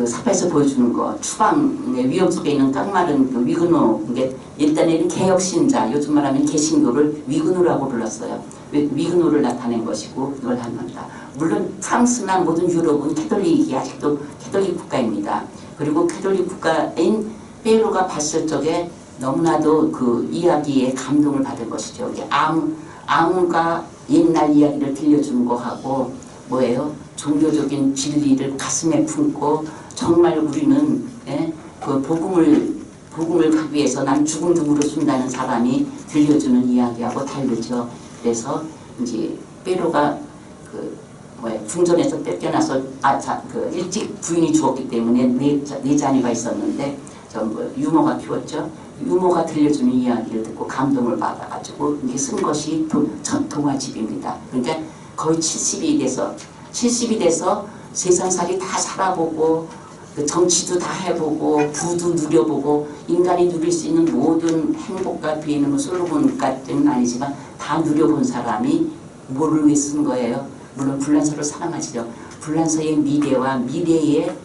사파에서 보여주는 거 추방의 위험 속에 있는 깡마른 위그노 이게 일단에는 개혁신자 요즘 말하면 개신교를 위그노라고 불렀어요. 위그노를 나타낸 것이고 이걸 한 겁니다. 물론 프랑스나 모든 유럽은 캐톨릭이 아직도 캐톨릭 국가입니다. 그리고 캐톨릭 국가인 페로가 봤을 적에 너무나도 이야기에 감동을 받은 것이죠. 아무가 옛날 이야기를 들려주는 거하고 뭐예요? 종교적인 진리를 가슴에 품고 정말 우리는 복음을 가기 위해서 난 죽음도 무릅쓴다는 사람이 들려주는 이야기하고 다르죠. 그래서 이제 페로가 궁전에서 뺏겨나서 일찍 부인이 죽었기 때문에 네 자녀가 있었는데 유모가 키웠죠. 유모가 들려주는 이야기를 듣고 감동을 받아가지고 이게 쓴 것이 첫 동화집입니다. 그러니까 거의 70이 돼서 세상살이 다 살아보고 정치도 다 해보고 부도 누려보고 인간이 누릴 수 있는 모든 행복과 비는 솔로몬까지는 아니지만 다 누려본 사람이 뭐를 위해 쓴 거예요? 물론 불란서를 사랑하시죠. 불란서의 미래와 미래의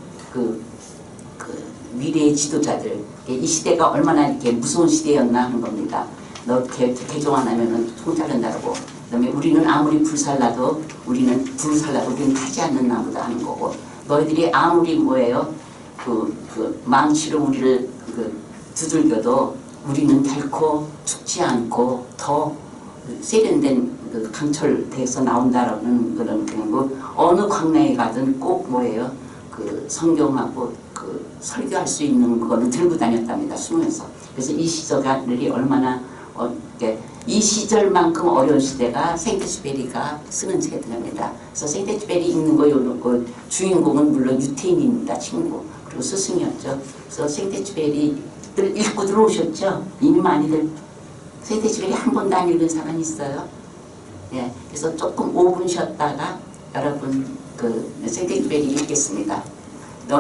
미래의 지도자들 이 시대가 얼마나 이렇게 무서운 시대였나 하는 겁니다. 너 개종 안 하면은 통 자른다고 그다음에 우리는 아무리 불살라도 우리는 타지 않는 나무다 하는 거고, 너희들이 아무리 뭐예요? 그 망치로 우리를 두들겨도 우리는 결코 죽지 않고 더 세련된 강철대에서 나온다라는 그런 거. 어느 광야에 가든 꼭 뭐예요? 그 성경하고 그 설교할 수 있는 거를 들고 다녔답니다. 숨어서. 그래서 이 시절이 얼마나 이 시절만큼 어려운 시대가 생테쥐페리가 쓰는 세대입니다. 그래서 생테쥐페리 읽는 거 주인공은 물론 유태인입니다. 친구. 그리고 스승이었죠. 그래서 생테쥐페리들 읽고 들어오셨죠. 이미 많이들 생테쥐페리 한 번도 안 읽은 사람 있어요. 예, 그래서 조금 5분 쉬었다가 여러분 그 생테쥐페리 읽겠습니다.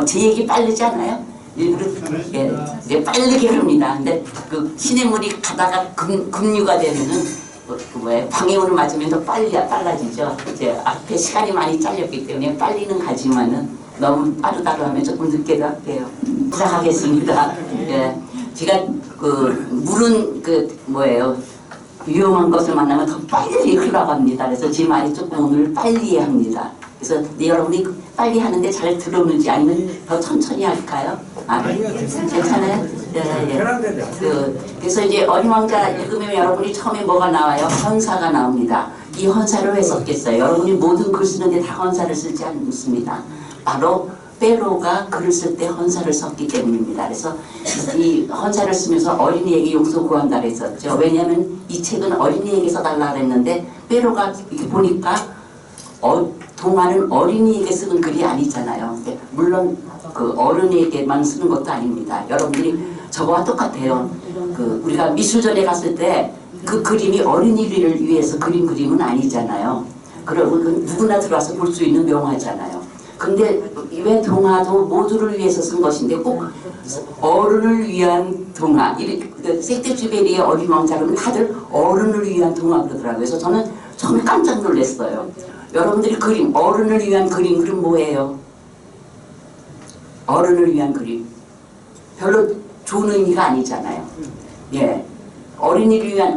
제 얘기 빠르지 않아요? 일부러 예, 빠르게 그럽니다. 근데 그 시냇물이 가다가 급류가 되면은 방해운을 맞으면 더 빨라지죠. 이제 앞에 시간이 많이 잘렸기 때문에 빨리는 가지만은 너무 빠르다고 하면 조금 늦게도 할게요. 시작하겠습니다. 예, 제가 물은 위험한 것을 만나면 더 빨리 흘러갑니다. 그래서 제 말이 조금 오늘 빨리 합니다. 그래서 여러분이 빨리 하는데 잘 들어오는지 아니면 더 천천히 할까요? 괜찮아요? 예. 그래서 이제 어린 왕자 읽으면 여러분이 처음에 뭐가 나와요? 헌사가 나옵니다. 이 헌사를 왜 썼겠어요? 여러분이 모든 글 쓰는데 다 헌사를 쓰지 않습니다. 바로 페로가 글을 쓸 때 헌사를 썼기 때문입니다. 그래서 이 헌사를 쓰면서 어린이에게 용서 구한다 그랬었죠. 왜냐하면 이 책은 어린이에게 써달라 그랬는데 페로가 이렇게 보니까 동화는 어린이에게 쓰는 글이 아니잖아요. 물론 그 어른에게만 쓰는 것도 아닙니다. 여러분들이 저거와 똑같아요. 우리가 미술전에 갔을 때 그 그림이 어린이를 위해서 그린 그림은 아니잖아요. 그리고 누구나 들어와서 볼 수 있는 명화잖아요. 근데 왜 동화도 모두를 위해서 쓴 것인데 꼭 어른을 위한 동화. 생테쥐페리의 어린 왕자는 다들 어른을 위한 동화 그러더라고요. 그래서 저는 처음에 깜짝 놀랐어요. 여러분들이 그림, 어른을 위한 그림 뭐예요? 어른을 위한 그림. 별로 좋은 의미가 아니잖아요. 예. 어린이를 위한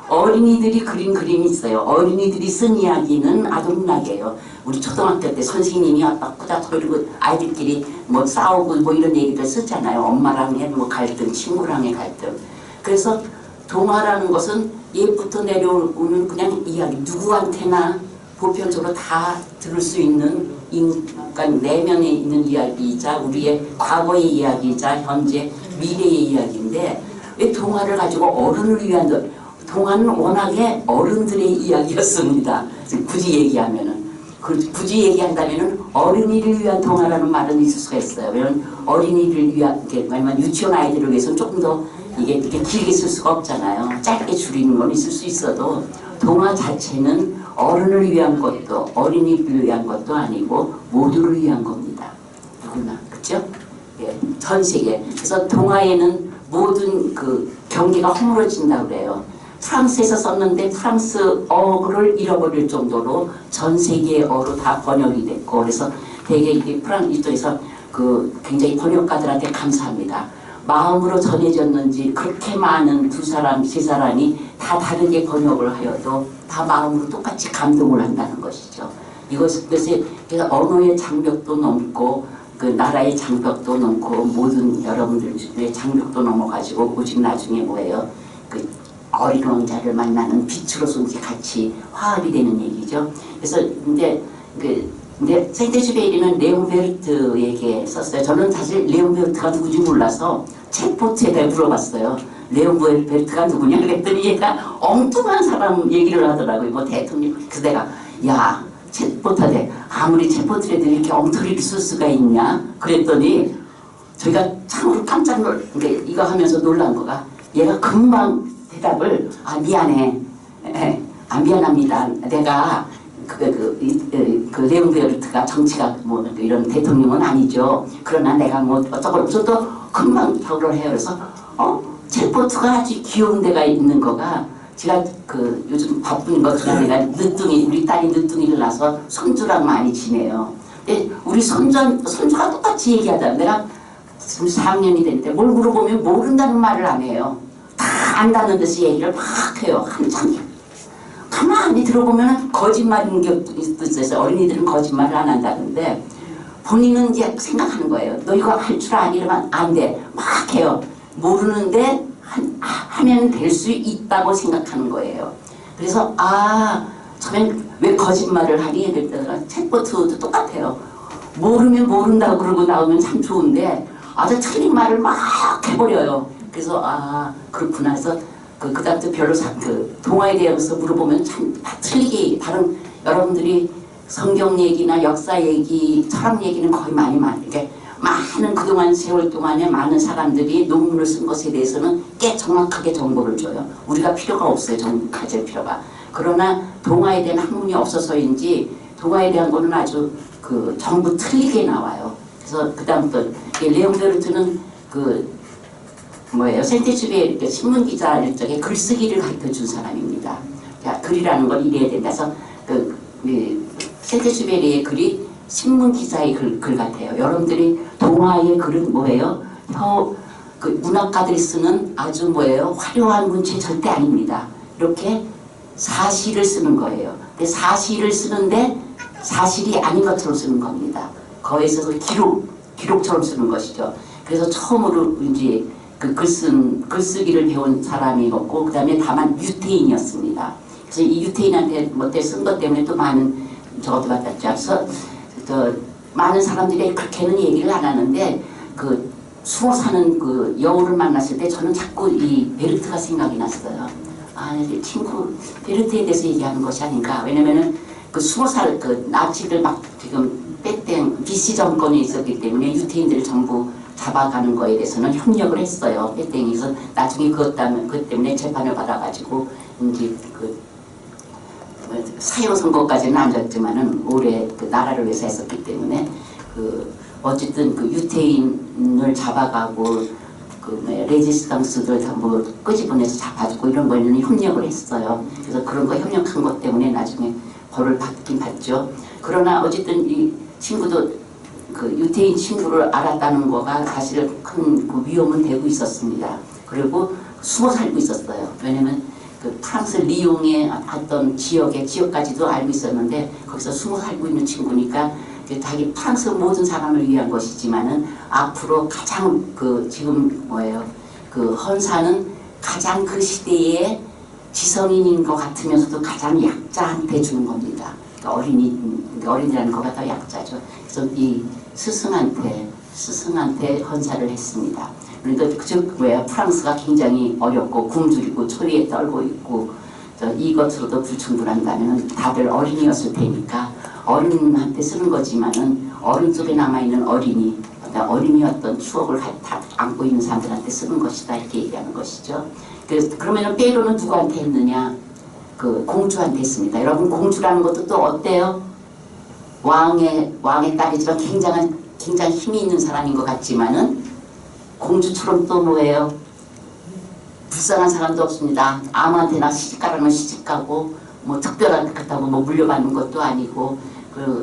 어린이들이 그린 그림이 있어요. 어린이들이 쓴 이야기는 아동문학이에요. 우리 초등학교 때 선생님이 꾸다꾸다 이러고 아이들끼리 뭐 싸우고 뭐 이런 얘기들 쓰잖아요. 엄마랑의 뭐 갈등, 친구랑의 갈등. 그래서 동화라는 것은 옛부터 내려오는 그냥 이야기. 누구한테나 보편적으로 다 들을 수 있는 인간 내면에 있는 이야기이자 우리의 과거의 이야기이자 현재 미래의 이야기인데 왜 동화를 가지고 어른을 위한 동화는 워낙에 어른들의 이야기였습니다. 굳이 얘기하면은 굳이 얘기한다면은 어린이를 위한 동화라는 말은 있을 수가 있어요. 왜냐면 어린이를 위한 왜냐면 유치원 아이들을 위해서는 조금 더 이게 이렇게 길게 쓸 수가 없잖아요. 짧게 줄이는 건 있을 수 있어도 동화 자체는 어른을 위한 것도 어린이를 위한 것도 아니고 모두를 위한 겁니다. 누구나 그렇죠? 예, 전 세계. 그래서 동화에는 모든 그 경계가 허물어진다고 그래요. 프랑스에서 썼는데 프랑스어를 잃어버릴 정도로 전 세계어로 다 번역이 됐고 그래서 되게 이게 이쪽에서 굉장히 번역가들한테 감사합니다. 마음으로 전해졌는지 그렇게 많은 두 사람, 세 사람이 다 다르게 번역을 하여도 다 마음으로 똑같이 감동을 한다는 것이죠. 그래서 언어의 장벽도 넘고 그 나라의 장벽도 넘고 모든 여러분들의 장벽도 넘어가지고 오직 나중에 뭐예요? 그 어린 왕자를 만나는 빛으로서 같이 화합이 되는 얘기죠. 그래서 근데 생테쥐페리는 레옹 베르트에게 썼어요. 저는 사실 레옹 베르트가 누구지 몰라서 챗보트에다 물어봤어요. 레옹 베르트가 누구냐 그랬더니 얘가 엉뚱한 사람 얘기를 하더라고요. 뭐 대통령. 그래서 내가 야 챗보트한테 아무리 챗보트라도 이렇게 엉터리를 쓸 수가 있냐 그랬더니 저희가 참으로 깜짝 이거 하면서 놀란 거가 얘가 금방 대답을 미안해 미안합니다 내가 레옹 베르트가 정치가 뭐 이런 대통령은 아니죠. 그러나 내가 뭐 어쩌고 저쩌고 금방 답을 해요. 그래서 챗보트가 아주 귀여운 데가 있는 거가 제가 요즘 바쁜 것 중에 내가 우리 딸이 늦둥이를 낳아서 손주랑 많이 지내요. 근데 우리 손주가 똑같이 얘기하잖아. 내가 4학년이 됐는데 뭘 물어보면 모른다는 말을 안 해요. 다 안다는 듯이 얘기를 막 해요. 한참 가만히 들어보면 거짓말인 게 있어요. 어린이들은 거짓말을 안 한다는데 본인은 이제 생각하는 거예요. 너 이거 할 줄 아니? 이러면 안 돼. 막 해요. 모르는데 하면 될 수 있다고 생각하는 거예요. 그래서 저는 왜 거짓말을 하니? 그랬더니 챗보트도 똑같아요. 모르면 모른다고 그러고 나오면 참 좋은데 아주 틀린 말을 막 해버려요. 그래서 그렇구나 해서 그다음부터 별로 동화에 대해서 물어보면 참 다 틀리게 다른 여러분들이 성경 얘기나 역사 얘기, 철학 얘기는 거의 많이 이렇게 많은 그동안 세월 동안에 많은 사람들이 논문을 쓴 것에 대해서는 꽤 정확하게 정보를 줘요. 우리가 필요가 없어요. 정보 가질 필요가. 그러나 동화에 대한 학문이 없어서인지 동화에 대한 거는 아주 전부 틀리게 나와요. 그래서 그다음부터 레옹베르트는 센테주베의 신문기자 일적에 글쓰기를 가르쳐준 사람입니다. 자, 글이라는 걸 이래야 된다. 그래서 센테주베리의 글이 신문기자의 글 같아요. 여러분들이 동화의 글은 뭐예요? 문학가들이 쓰는 아주 화려한 문체 절대 아닙니다. 이렇게 사실을 쓰는 거예요. 근데 사실을 쓰는데 사실이 아닌 것처럼 쓰는 겁니다. 거기에 있어서 기록처럼 쓰는 것이죠. 그래서 처음으로 이제 글쓰기를 배운 사람이었고, 그 다음에 다만 유태인이었습니다. 그래서 이 유태인한테 쓴 것 때문에 또 많은 저것도 받았죠. 그래서 많은 사람들이 그렇게는 얘기를 안 하는데, 수호 사는 여우를 만났을 때 저는 자꾸 이 베르트가 생각이 났어요. 친구 베르트에 대해서 얘기하는 것이 아닌가. 왜냐면은 수호살 나치를 막 지금 BC 정권에 있었기 때문에 유태인들을 전부 잡아가는 거에 대해서는 협력을 했어요. 빼땡에서 나중에 그것 때문에 재판을 받아가지고 이제 사형 선고까지는 안 졌지만은 오래 나라를 위해서 했었기 때문에 어쨌든 유태인을 잡아가고 레지스탕스들 전부 끄집어내서 잡아주고 이런 거에는 협력을 했어요. 그래서 그런 거 협력한 것 때문에 나중에 벌을 받긴 받죠. 그러나 어쨌든 이 친구도 유태인 친구를 알았다는 거가 사실 큰 위험은 되고 있었습니다. 그리고 숨어 살고 있었어요. 왜냐면 프랑스 리옹의 어떤 지역까지도 알고 있었는데 거기서 숨어 살고 있는 친구니까 자기 프랑스 모든 사람을 위한 것이지만은 앞으로 가장 지금 헌사는 가장 그 시대에 지성인인 것 같으면서도 가장 약자한테 주는 겁니다. 그러니까 어린이라는 거가 더 약자죠. 그래서 이 스승한테 헌사를 했습니다. 그러니까 프랑스가 굉장히 어렵고 굶주리고 초리에 떨고 있고 이것으로도 불충분한다면 다들 어린이였을 테니까 어른한테 쓰는 거지만은 어른 속에 남아있는 어린이였던 추억을 다 안고 있는 사람들한테 쓰는 것이다 이렇게 얘기하는 것이죠. 그러면 페이로는 누구한테 했느냐? 공주한테 했습니다. 여러분 공주라는 것도 또 어때요? 왕의 딸이지만 굉장히 힘이 있는 사람인 것 같지만은 공주처럼 또 뭐예요? 불쌍한 사람도 없습니다. 아무한테나 시집가라면 시집가고 특별한 그렇다고 물려받는 것도 아니고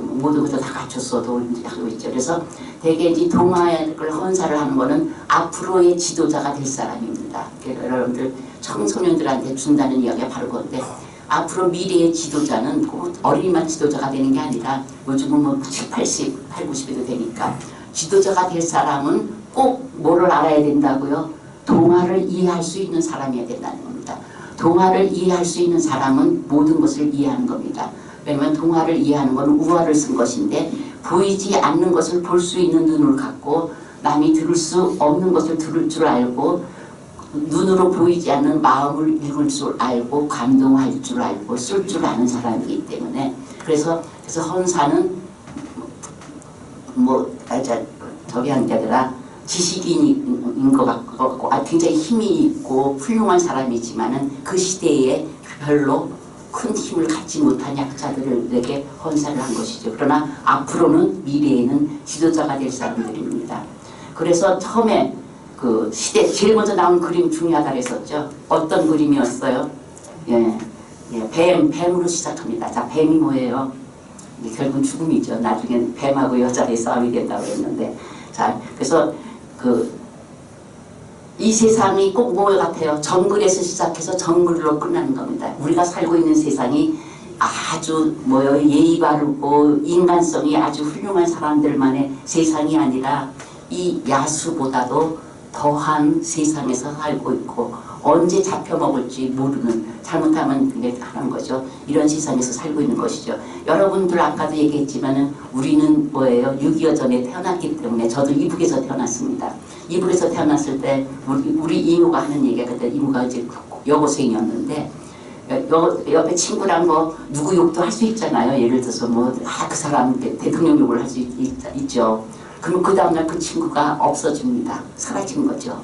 모든 것도 다 갖췄어도 하고 있죠. 그래서 대개 이 동화를 헌사를 하는 거는 앞으로의 지도자가 될 사람입니다. 여러분들 청소년들한테 준다는 이야기가 바로 그건데 앞으로 미래의 지도자는 어린이만 지도자가 되는 게 아니라 요즘은 70, 80, 90에도 되니까 지도자가 될 사람은 꼭 뭐를 알아야 된다고요? 동화를 이해할 수 있는 사람이어야 된다는 겁니다. 동화를 이해할 수 있는 사람은 모든 것을 이해하는 겁니다. 왜냐하면 동화를 이해하는 건 우화를 쓴 것인데 보이지 않는 것을 볼 수 있는 눈을 갖고 남이 들을 수 없는 것을 들을 줄 알고 눈으로 보이지 않는 마음을 읽을 줄 알고 감동할 줄 알고 쓸 줄 아는 사람이기 때문에 그래서 헌사는 저기 한 게 아니라 지식인인 것 같고 굉장히 힘이 있고 훌륭한 사람이지만은 그 시대에 별로 큰 힘을 갖지 못한 약자들에게 헌사를 한 것이죠. 그러나 앞으로는 미래에는 지도자가 될 사람들입니다. 그래서 처음에 시대 제일 먼저 나온 그림 중요하다 그랬었죠. 어떤 그림이었어요? 뱀으로 시작합니다. 자, 뱀이 뭐예요? 결국은 죽음이죠. 나중엔 뱀하고 여자의 싸움이 된다고 했는데 자, 그래서 이 세상이 꼭 뭐 같아요? 정글에서 시작해서 정글로 끝나는 겁니다. 우리가 살고 있는 세상이 아주 뭐요 예의 바르고 인간성이 아주 훌륭한 사람들만의 세상이 아니라 이 야수보다도 더한 세상에서 살고 있고 언제 잡혀먹을지 모르는 잘못하면 그게 하는 거죠. 이런 세상에서 살고 있는 것이죠. 여러분들 아까도 얘기했지만은 우리는 뭐예요? 6.25 전에 태어났기 때문에 저도 이북에서 태어났습니다. 이북에서 태어났을 때 우리 이모가 하는 얘기가 그때 이모가 이제 여고생이었는데 옆에 친구랑 뭐 누구 욕도 할 수 있잖아요. 예를 들어서 뭐 그 사람 대통령 욕을 할 수 있죠. 그럼 그 다음날 그 친구가 없어집니다. 사라진 거죠.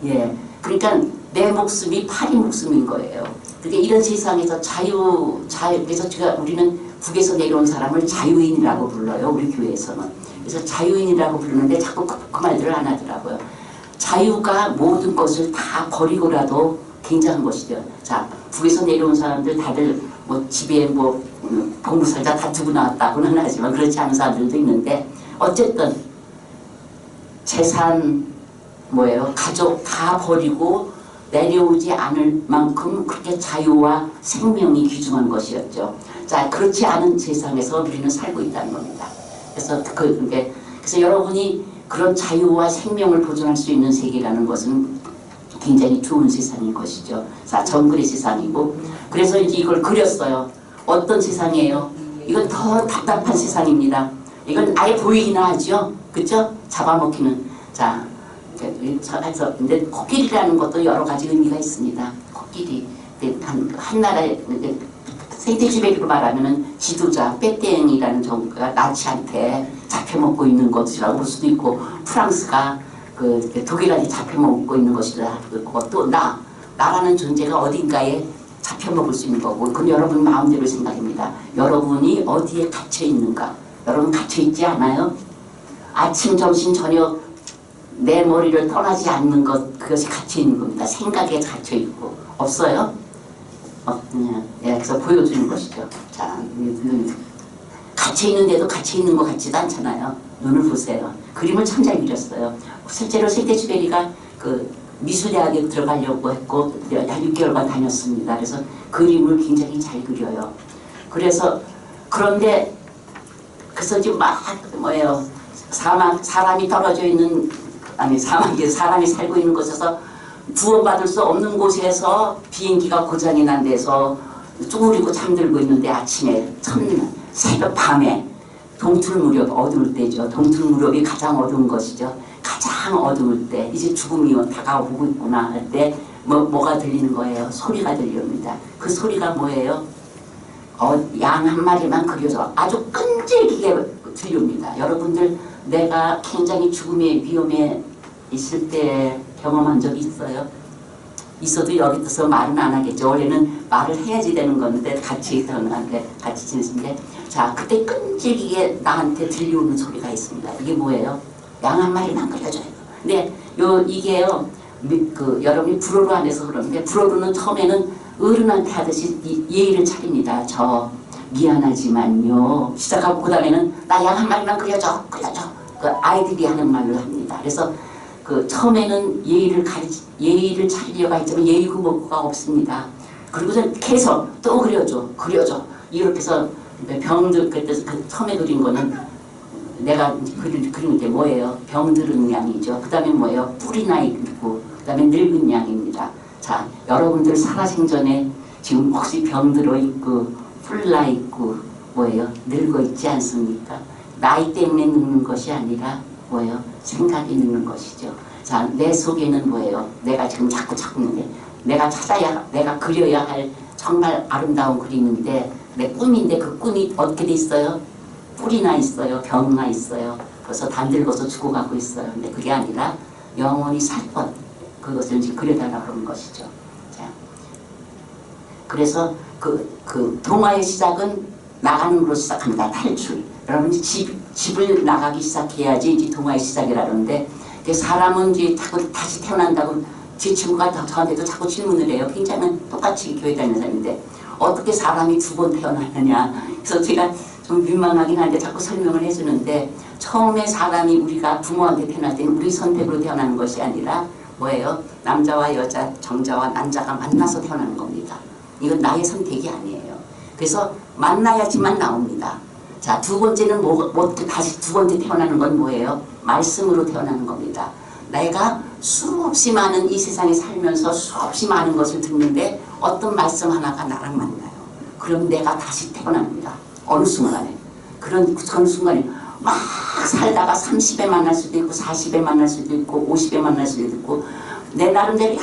예, 그러니까 내 목숨이 파리 목숨인 거예요. 그게 이런 세상에서 그래서 우리는 북에서 내려온 사람을 자유인이라고 불러요. 우리 교회에서는. 그래서 자유인이라고 부르는데 자꾸 그 말들을 안 하더라고요. 자유가 모든 것을 다 버리고라도 굉장한 것이죠. 자, 북에서 내려온 사람들 다들 뭐 집에 뭐 공부 살다 다 두고 나왔다고는 하지만 그렇지 않은 사람들도 있는데 어쨌든 재산 뭐예요? 가족 다 버리고 내려오지 않을 만큼 그렇게 자유와 생명이 귀중한 것이었죠. 자, 그렇지 않은 세상에서 우리는 살고 있다는 겁니다. 그래서 여러분이 그런 자유와 생명을 보존할 수 있는 세계라는 것은 굉장히 좋은 세상인 것이죠. 자, 정글의 세상이고 그래서 이제 이걸 그렸어요. 어떤 세상이에요? 이건 더 답답한 세상입니다. 이건 아예 보이기나 하죠. 그죠? 잡아먹히는. 자, 그래서 근데 코끼리라는 것도 여러 가지 의미가 있습니다. 코끼리 한 나라의 생태주배기로 말하면은 지도자 빼땡이라는 정부가 나치한테 잡혀먹고 있는 것이라고 볼 수도 있고 프랑스가 그 독일한테 잡혀먹고 있는 것이라 그렇고 또 나라는 존재가 어딘가에 잡혀먹을 수 있는 거고 그건 여러분 마음대로 생각입니다. 여러분이 어디에 갇혀 있는가? 여러분 갇혀 있지 않아요? 아침, 점심, 저녁 내 머리를 떠나지 않는 것 그것이 갇혀 있는 겁니다. 생각에 갇혀 있고 없어요? 예, 그래서 보여주는 것이죠. 자, 갇혀 있는데도 갇혀 있는 것 같지도 않잖아요. 눈을 보세요. 그림을 참 잘 그렸어요. 실제로 세테슈베리가 그 미술대학에 들어가려고 했고 한 6개월간 다녔습니다. 그래서 그림을 굉장히 잘 그려요. 그런데 지금 막 뭐예요? 사람이 떨어져 있는 사막에 사람이 살고 있는 곳에서 구원받을 수 없는 곳에서 비행기가 고장이 난 데서 쭈그리고 잠들고 있는데 아침에 새벽 밤에 동틀무렵 어두울 때죠. 동틀무렵이 가장 어두운 것이죠. 가장 어두울 때 이제 죽음이 다가오고 있구나 할 때 뭐가 들리는 거예요? 소리가 들립니다. 그 소리가 뭐예요? 양 한 마리만 그려져 아주 끈질기게 들립니다. 여러분들 내가 굉장히 죽음의 위험에 있을 때 경험한 적이 있어요? 있어도 여기 있어서 말은 안 하겠죠. 원래는 말을 해야지 되는 건데 같이 지냈는데 자 그때 끈질기게 나한테 들려오는 소리가 있습니다. 이게 뭐예요? 양 한 마리만 그려줘요. 근데 이게요 여러분이 불어로 안 해서 그러는데 불어로는 처음에는 어른한테 하듯이 예의를 차립니다. 저 미안하지만요 시작하고 그 다음에는 나 양 한 마리만 그려줘 그 아이들이 하는 말로 합니다. 그래서 처음에는 예의를 차리려고 했지만 예의 구멍가 없습니다. 그리고서 계속 또 그려줘 이렇게 해서 병들 그때 처음에 그린 거는 내가 그린 게 뭐예요? 병들은 양이죠. 그 다음에 뭐예요? 뿔이나 있고 그 다음에 늙은 양입니다. 자, 여러분들 살아생전에 지금 혹시 병들어 있고 뿔나 있고 뭐예요? 늙어 있지 않습니까? 나이 때문에 늙는 것이 아니라 뭐예요? 생각이 늙는 것이죠. 자, 내 속에는 뭐예요? 내가 지금 자꾸 있는데 내가 내가 그려야 할 정말 아름다운 그림인데 내 꿈인데 그 꿈이 어떻게 돼 있어요? 뿔이나 있어요. 병나 있어요. 벌써 단들고서 죽어가고 있어요. 근데 그게 아니라 영원히 살 것 그것을 이제 그려달라고 그러는 것이죠. 자, 그래서 동화의 시작은 나가는 걸로 시작합니다. 탈출. 여러분 집을 나가기 시작해야지 이제 동화의 시작이라는데 사람은 이제 자꾸 다시 태어난다고 제 친구가 저한테도 자꾸 질문을 해요. 굉장히 똑같이 교회 다니는 사람인데 어떻게 사람이 두 번 태어나느냐. 그래서 제가 좀 민망하긴 한데 자꾸 설명을 해주는데 처음에 사람이 우리가 부모한테 태어날 때는 우리 선택으로 태어나는 것이 아니라 뭐예요? 남자와 여자, 정자와 난자가 만나서 태어나는 겁니다. 이건 나의 선택이 아니에요. 그래서 만나야지만 나옵니다. 자, 두 번째는 다시 두 번째 태어나는 건 뭐예요? 말씀으로 태어나는 겁니다. 내가 수없이 많은 이 세상에 살면서 수없이 많은 것을 듣는데 어떤 말씀 하나가 나랑 만나요. 그럼 내가 다시 태어납니다. 어느 순간에. 그런 순간에 막 살다가 30에 만날 수도 있고 40에 만날 수도 있고 50에 만날 수도 있고 내 나름대로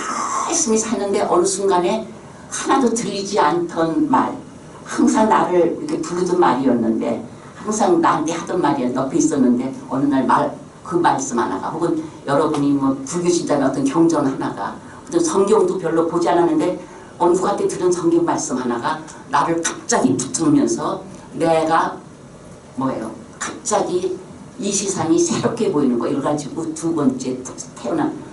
열심히 사는데 어느 순간에 하나도 들리지 않던 말, 항상 나를 이렇게 부르던 말이었는데 항상 나한테 하던 말이 옆에 있었는데 어느 날 그 말씀 하나가 혹은 여러분이 뭐 불교 신자면 어떤 경전 하나가 어떤 성경도 별로 보지 않았는데 어느 누구한테 들은 성경 말씀 하나가 나를 갑자기 붙들면서 내가 뭐예요? 갑자기 이 세상이 새롭게 보이는 거 이걸 가지고 두 번째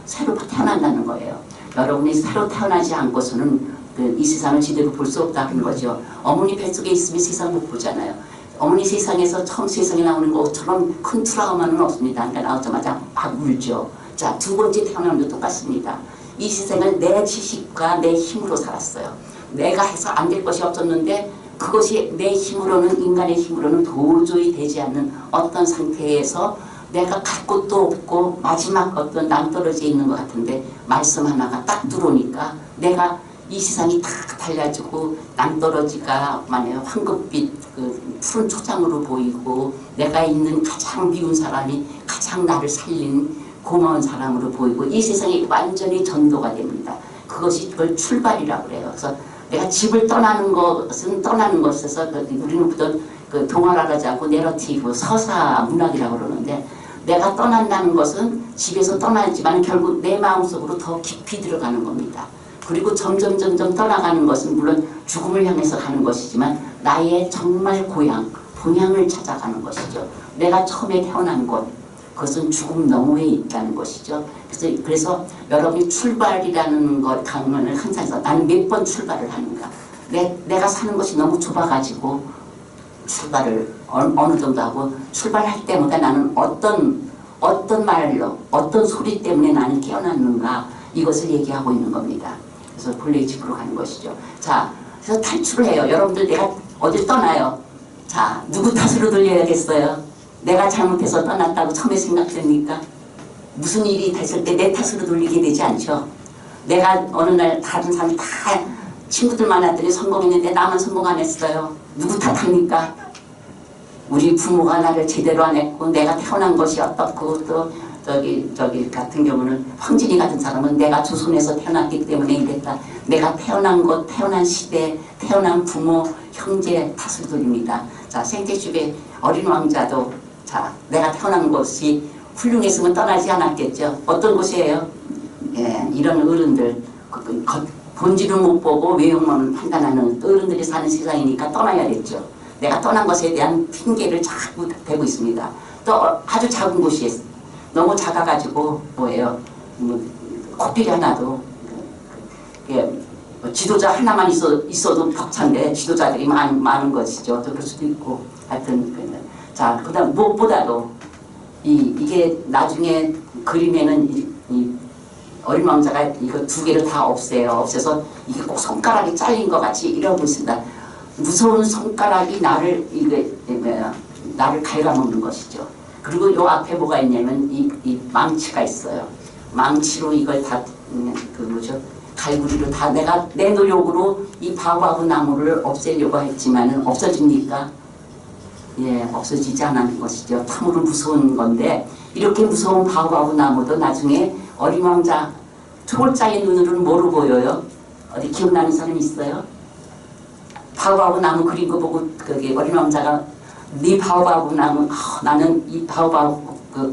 새로 태어난다는 거예요. 여러분이 새로 태어나지 않고서는 이 세상을 제대로 볼 수 없다는 거죠. 어머니 뱃속에 있으면 세상 못 보잖아요. 어머니 세상에서 처음 세상에 나오는 것처럼 큰 트라우마는 없습니다. 그러니까 나오자마자 막 울죠. 자, 두 번째 태어남도 똑같습니다. 이 세상을 내 지식과 내 힘으로 살았어요. 내가 해서 안 될 것이 없었는데 그것이 내 힘으로는 인간의 힘으로는 도저히 되지 않는 어떤 상태에서 내가 갈 곳도 없고 마지막 어떤 낭떠러지에 있는 것 같은데 말씀 하나가 딱 들어오니까 내가 이 세상이 다 달라지고 낭떠러지가 만약 황급빛 그 푸른 초장으로 보이고 내가 있는 가장 미운 사람이 가장 나를 살린 고마운 사람으로 보이고 이 세상이 완전히 전도가 됩니다. 그걸 출발이라고 그래요. 그래서 내가 집을 떠나는 것에서 우리는 보통 그 동화라지 않고 내러티브 서사 문학이라고 그러는데 내가 떠난다는 것은 집에서 떠나지만 결국 내 마음속으로 더 깊이 들어가는 겁니다. 그리고 점점 떠나가는 것은 물론 죽음을 향해서 가는 것이지만 나의 정말 본향을 찾아가는 것이죠. 내가 처음에 태어난 곳, 그것은 죽음 너머에 있다는 것이죠. 그래서 여러분이 출발이라는 것 강론을 항상 해서 나는 몇 번 출발을 하는가. 내가 사는 것이 너무 좁아가지고 출발을 어느 정도 하고 출발할 때마다 나는 어떤 말로 어떤 소리 때문에 나는 깨어났는가 이것을 얘기하고 있는 겁니다. 그래서 본래의 집으로 가는 것이죠. 자, 그래서 탈출을 해요. 여러분들 내가 어딜 떠나요. 자, 누구 탓으로 돌려야겠어요? 내가 잘못해서 떠났다고 처음에 생각됩니까? 무슨 일이 됐을 때 내 탓으로 돌리게 되지 않죠. 내가 어느 날 다른 사람이 다 친구들 만났더니 성공했는데 나만 성공 안 했어요. 누구 탓합니까? 우리 부모가 나를 제대로 안 했고 내가 태어난 것이 어떻고 또 저기 같은 경우는 황진이 같은 사람은 내가 조선에서 태어났기 때문에 이랬다. 내가 태어난 곳, 태어난 시대, 태어난 부모, 형제 탓을 돌립니다. 자, 생태주의 어린 왕자도 자, 내가 태어난 곳이 훌륭했으면 떠나지 않았겠죠. 어떤 곳이에요? 예, 이런 어른들 본질을 못 보고 외형만 판단하는 어른들이 사는 세상이니까 떠나야겠죠. 내가 떠난 것에 대한 핑계를 자꾸 대고 있습니다. 또 아주 작은 곳이 너무 작아가지고 뭐예요? 코끼리 하나도 지도자 하나만 있어도 벅찬데 지도자들이 많은 것이죠. 또 그럴 수도 있고 하여튼 자, 그다음 무엇보다도 이게 나중에 그림에는 이 어린 왕자가 이거 두 개를 다 없애서 이게 꼭 손가락이 잘린 것 같이 이러고 있습니다. 무서운 손가락이 나를 갉아먹는 것이죠. 그리고 요 앞에 뭐가 있냐면 이 망치가 있어요. 망치로 이걸 다 갈구리로 다 내가 내 노력으로 이 바오바브 나무를 없애려고 했지만은 없어집니까? 예, 없어지지 않는 것이죠. 참으로 무서운 건데 이렇게 무서운 바오바브 나무도 나중에 어린 왕자 초골자의 눈으로는 뭐로 보여요? 어디 기억나는 사람 있어요? 바오바브 나무 그린 거 보고 거기 어린 왕자가 네 바오바브 나무 나는 이 바오바브가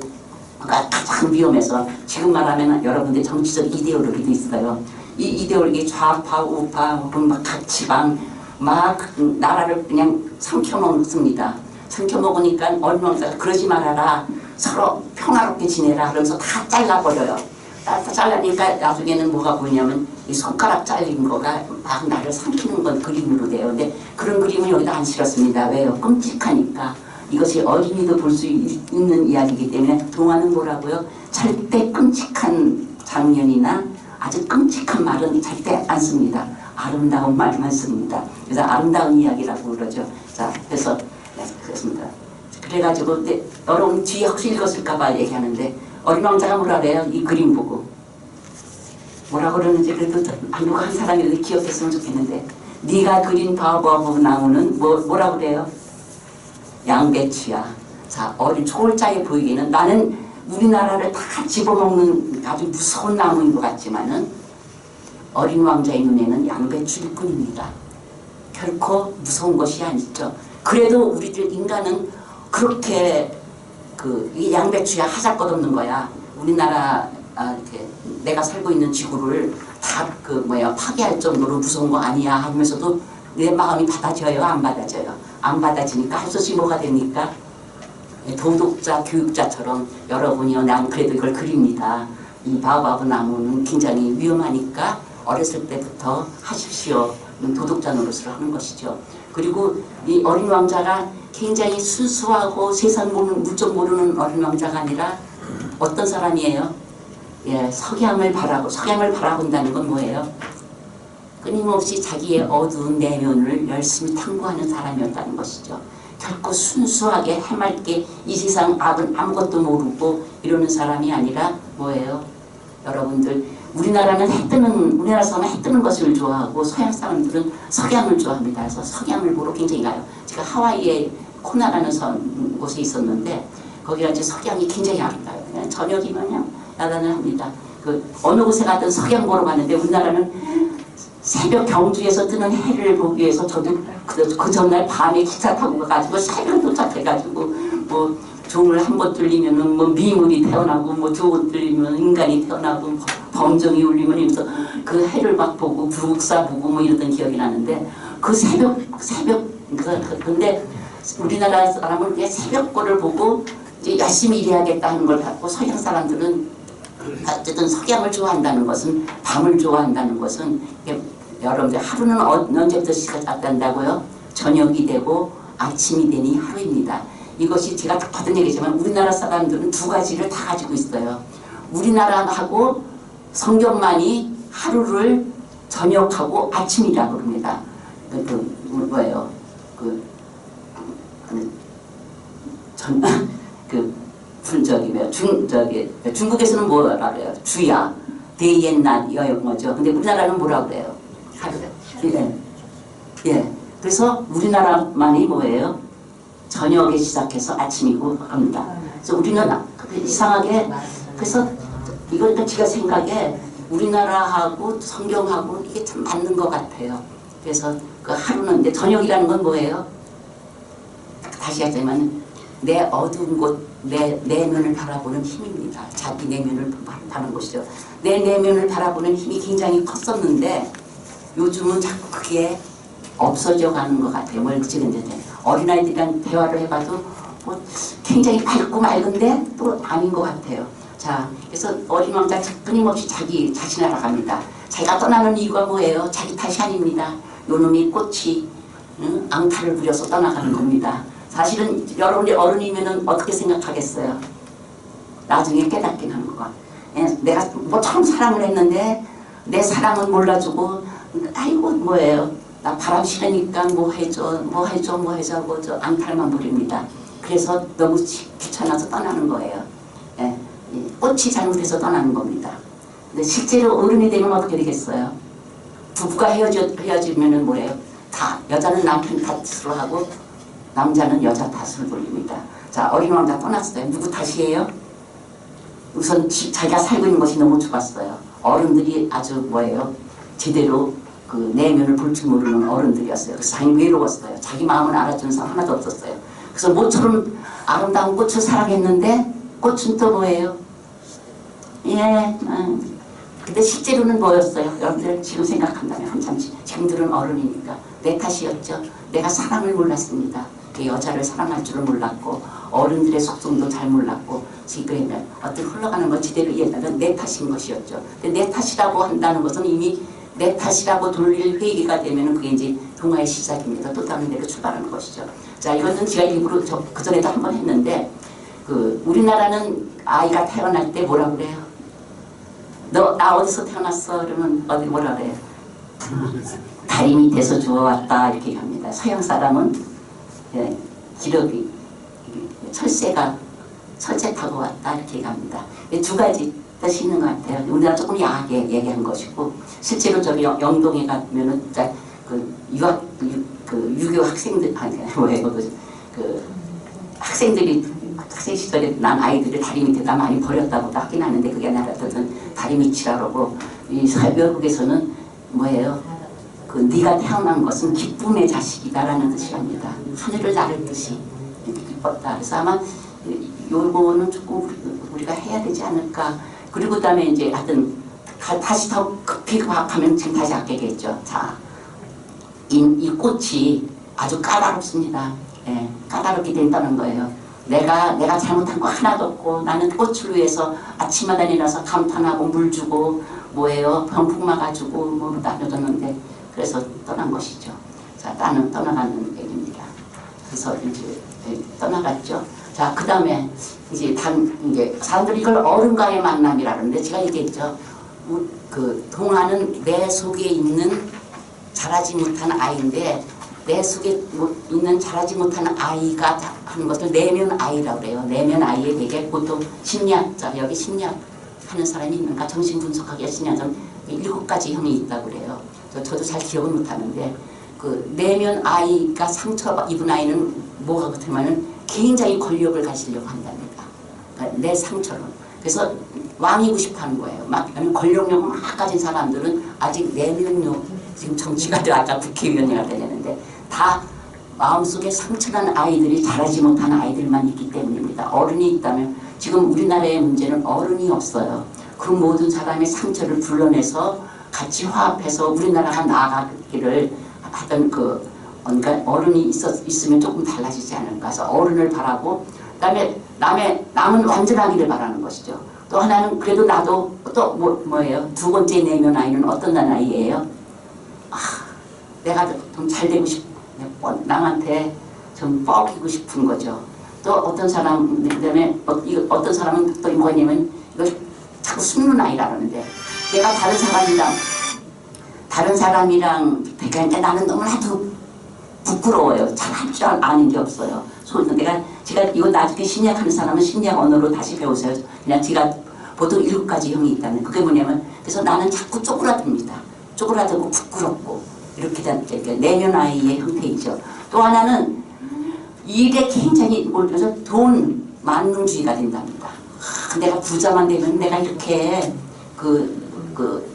가장 위험해서 지금 말하면 여러분들 정치적 이데올로기도 있어요. 이 이데올로기 좌파 우파 혹은 막 각지방 막 나라를 그냥 삼켜먹습니다. 삼켜먹으니까 어린 왕자가 그러지 말아라. 서로 평화롭게 지내라. 그러면서 다 잘라버려요. 다 잘라니까 나중에는 뭐가 보이냐면 이 손가락 잘린 거가 막 나를 삼키는 건 그림으로 돼요. 근데 그런 그림은 여기다 안 실었습니다. 왜요? 끔찍하니까. 이것이 어린이도 볼 수 있는 이야기이기 때문에 동화는 뭐라고요? 절대 끔찍한 장면이나 아주 끔찍한 말은 절대 안 씁니다. 아름다운 말만 씁니다. 그래서 아름다운 이야기라고 그러죠. 자, 그래서 네, 그렇습니다. 그래가지고 여러분 뒤에 혹시 읽었을까봐 얘기하는데 어린 왕자가 뭐라 그래요? 이 그림 보고 뭐라 그러는지 그래도 누가 한 사람이라도 기억했으면 좋겠는데 네가 그린 바오바오 나무는 뭐라 그래요? 양배추야. 자, 어린 초월자에 보이기는 나는 우리나라를 다 집어먹는 아주 무서운 나무인 것 같지만은 어린 왕자의 눈에는 양배추일 뿐입니다. 결코 무서운 것이 아니죠. 그래도 우리들 인간은 그렇게 이 양배추야 하잘것없는 거야. 우리나라 이렇게 내가 살고 있는 지구를 다 파괴할 정도로 무서운 거 아니야 하면서도 내 마음이 받아져요? 안 받아져요? 안 받아지니까 할 수 없이 뭐가 됩니까? 도덕자, 교육자처럼 여러분이요, 난 그래도 이걸 그립니다. 이 바오바오 나무는 굉장히 위험하니까 어렸을 때부터 하십시오. 도덕자 노릇을 하는 것이죠. 그리고 이 어린 왕자가 굉장히 순수하고 세상 물정 모르는 어린 왕자가 아니라 어떤 사람이에요? 예, 석양을 바라본다는 건 뭐예요? 끊임없이 자기의 어두운 내면을 열심히 탐구하는 사람이었다는 것이죠. 결코 순수하게 해맑게 이 세상 아무것도 모르고 이러는 사람이 아니라 뭐예요? 여러분들 우리나라 사람은 해 뜨는 것을 좋아하고 서양 사람들은 석양을 좋아합니다. 그래서 석양을 보러 굉장히 가요. 제가 하와이에 코나라는 곳에 있었는데 거기가 이제 석양이 굉장히 아름다워요. 그냥 저녁이면 그냥 야단을 합니다. 어느 곳에 가든 석양 보러 갔는데 우리나라는 새벽 경주에서 뜨는 해를 보기 위해서 저도 그 전날 밤에 기차 타고 가가지고 새벽 도착해가지고 뭐 종을 한 번 뚫리면은 뭐 미물이 태어나고 뭐 두 번 뚫리면 인간이 태어나고 범정이 울리면 이러면서 그 해를 막 보고 불국사 보고 뭐 이러던 기억이 나는데 그 새벽 근데 우리나라 사람은 그냥 새벽거를 보고 이제 열심히 일해야겠다 하는 걸 갖고 서양 사람들은 어쨌든 석양을 좋아한다는 것은 밤을 좋아한다는 것은 여러분들 하루는 언제부터 시작된다고요? 저녁이 되고 아침이 되니 하루입니다. 이것이 제가 받은 얘기지만 우리나라 사람들은 두 가지를 다 가지고 있어요. 우리나라하고 성경만이 하루를 저녁하고 아침이라고 그럽니다. 뭐예요? 중국에서는 뭐라 그래요? 주야, day and night 이런 거죠. 근데 우리나라는 뭐라 그래요? 하루래. 예. 그래서 우리나라만이 뭐예요? 저녁에 시작해서 아침이고 합니다. 그래서 우리는 이상하게 그래서 이건 제가 생각에 우리나라하고 성경하고 이게 참 맞는 것 같아요. 그래서 그 하루는 근데 저녁이라는 건 뭐예요? 다시 하자면 내 어두운 곳, 내 내면을 바라보는 힘입니다. 자기 내면을 바라보는 것이죠. 내 내면을 바라보는 힘이 굉장히 컸었는데 요즘은 자꾸 그게 없어져 가는 것 같아요. 멀찍은데 어린아이들이랑 대화를 해봐도 뭐 굉장히 밝고 맑은데 또 아닌 것 같아요. 자, 그래서 어린 왕자 끊임없이 자기 자신을 알아갑니다. 자기가 떠나는 이유가 뭐예요? 자기 탓이 아닙니다. 요놈이 꽃이 앙탈을 부려서 떠나가는 겁니다. 사실은 여러분이 어른이면 어떻게 생각하겠어요? 나중에 깨닫긴 하는 거. 내가 뭐처럼 사랑을 했는데 내 사랑은 몰라주고 아이고 뭐예요? 나 바람 싫으니까 뭐 해줘 하고 저 앙탈만 부립니다. 그래서 너무 귀찮아서 떠나는 거예요. 예, 꽃이 잘못해서 떠나는 겁니다. 근데 실제로 어른이 되면 어떻게 되겠어요? 부부가 헤어지면은 뭐예요? 다 여자는 남편 탓으로 하고 남자는 여자 탓을 돌립니다. 자, 어린 왕자 떠났어요. 누구 탓이에요? 우선 자기가 살고 있는 것이 너무 좋았어요. 어른들이 아주 뭐예요? 제대로 그 내면을 볼 줄 모르는 어른들이었어요. 그래서 자기 외로웠어요. 자기 마음을 알아주는 사람 하나도 없었어요. 그래서 모처럼 아름다운 꽃을 사랑했는데 꽃은 또 뭐예요? 예, 근데 실제로는 뭐였어요? 여러분들 지금 생각한다면 한참 지금들은 어른이니까 내 탓이었죠. 내가 사랑을 몰랐습니다. 그 여자를 사랑할 줄을 몰랐고 어른들의 속성도 잘 몰랐고 지금 어떤 흘러가는 걸 제대로 이해하면 내 탓인 것이었죠. 근데 내 탓이라고 한다는 것은 이미 내 탓이라고 돌릴 회기가 되면 그게 이제 동화의 시작입니다. 또 다른 데로 출발하는 것이죠. 자, 이것은 제가 일부러 그 전에도 한번 했는데 우리나라는 아이가 태어날 때 뭐라고 그래요? 너 나 어디서 태어났어? 그러면 어디 뭐라 그래? 다리 밑에서 주워왔다 이렇게 합니다. 서양 사람은 예, 기러기 철새 타고 왔다 이렇게 합니다. 두 가지 뜻이 있는 것 같아요. 우리나라 조금 야하게 얘기한 것이고 실제로 저기 영동에 가면은 그 유교 학생들 뭐예요? 그 학생들이 학생 시절에 난 아이들을 다리 밑에다 많이 버렸다고 하긴 하는데 그게 아니라 다리 밑이라 그러고 이 외국에서는 뭐예요? 그 네가 태어난 것은 기쁨의 자식이다라는 뜻이랍니다. 하늘을 나를 듯이 기뻤다. 그래서 아마 요거는 조금 우리가 해야 되지 않을까. 그리고 그다음에 이제 하여튼 다시 더 급히 하면 지금 다시 아끼겠죠. 자, 이 꽃이 아주 까다롭습니다. 예, 까다롭게 된다는 거예요. 내가 잘못한 거 하나도 없고 나는 꽃을 위해서 아침마다 일어나서 감탄하고 물 주고 뭐예요 병풍 막아주고 뭐 나눠줬는데 그래서 떠난 것이죠. 자, 나는 떠나가는 얘기입니다. 그래서 이제 떠나갔죠. 자, 그 다음에 이제 이제 사람들이 이걸 어른과의 만남이라 그러는데 제가 얘기했죠. 그 동화는 내 속에 있는 자라지 못한 아이인데 내 속에 있는 자라지 못한 아이가 하는 것을 내면 아이라고 그래요. 내면 아이에 대해 보통 심리학자, 여기 심리학 하는 사람이 있는가 정신분석학의 심리학자는 7가지 형이 있다고 그래요. 저도 잘 기억은 못하는데 그 내면 아이가 상처 입은 아이는 뭐가 같으면은 굉장히 권력을 가지려고 한답니다. 그러니까 내 상처로. 그래서 왕이고 싶어하는 거예요. 막 권력력을 막 가진 사람들은 아직 내면력 지금 정치가 아까 국회의원이가 되려는데 다 마음속에 상처난 아이들이 자라지 못한 아이들만 있기 때문입니다. 어른이 있다면 지금 우리나라의 문제는 어른이 없어요. 그 모든 사람의 상처를 불러내서 같이 화합해서 우리나라가 나아가기를 하던 그러니까 어른이 있으면 조금 달라지지 않을까 해서 어른을 바라고 그다음에 남은 완전하기를 바라는 것이죠. 또 하나는 그래도 나도 또 뭐예요? 두 번째 내면 아이는 어떤 아이예요? 내가 좀 잘 되고 싶고 남한테 좀 뻐기고 싶은 거죠. 또 어떤 사람 그다음에 어떤 사람은 또 뭐냐면 이거 자꾸 숨는 아이라 그러는데 내가 다른 사람이랑 대화하니까 나는 너무나도 부끄러워요. 잘 할 줄 아는 게 없어요. 제가 이거 나중에 심리학하는 사람은 심리학 언어로 다시 배우세요. 그냥 제가 보통 7가지 형이 있다는 그게 뭐냐면 그래서 나는 자꾸 쪼그라듭니다. 쪼그라들고 부끄럽고 이렇게 된 내면 아이의 형태이죠. 또 하나는 일에 굉장히 몰려서 돈 만능주의가 된답니다. 내가 부자만 되면 내가 이렇게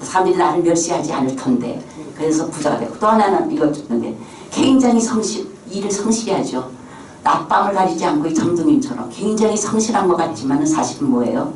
사람들이 나를 멸시하지 않을 텐데 그래서 부자가 되고 또 하나는 이거 듣는데 굉장히 일을 성실히 하죠. 낮밤을 가리지 않고 이 정동님처럼 굉장히 성실한 것 같지만 사실은 뭐예요?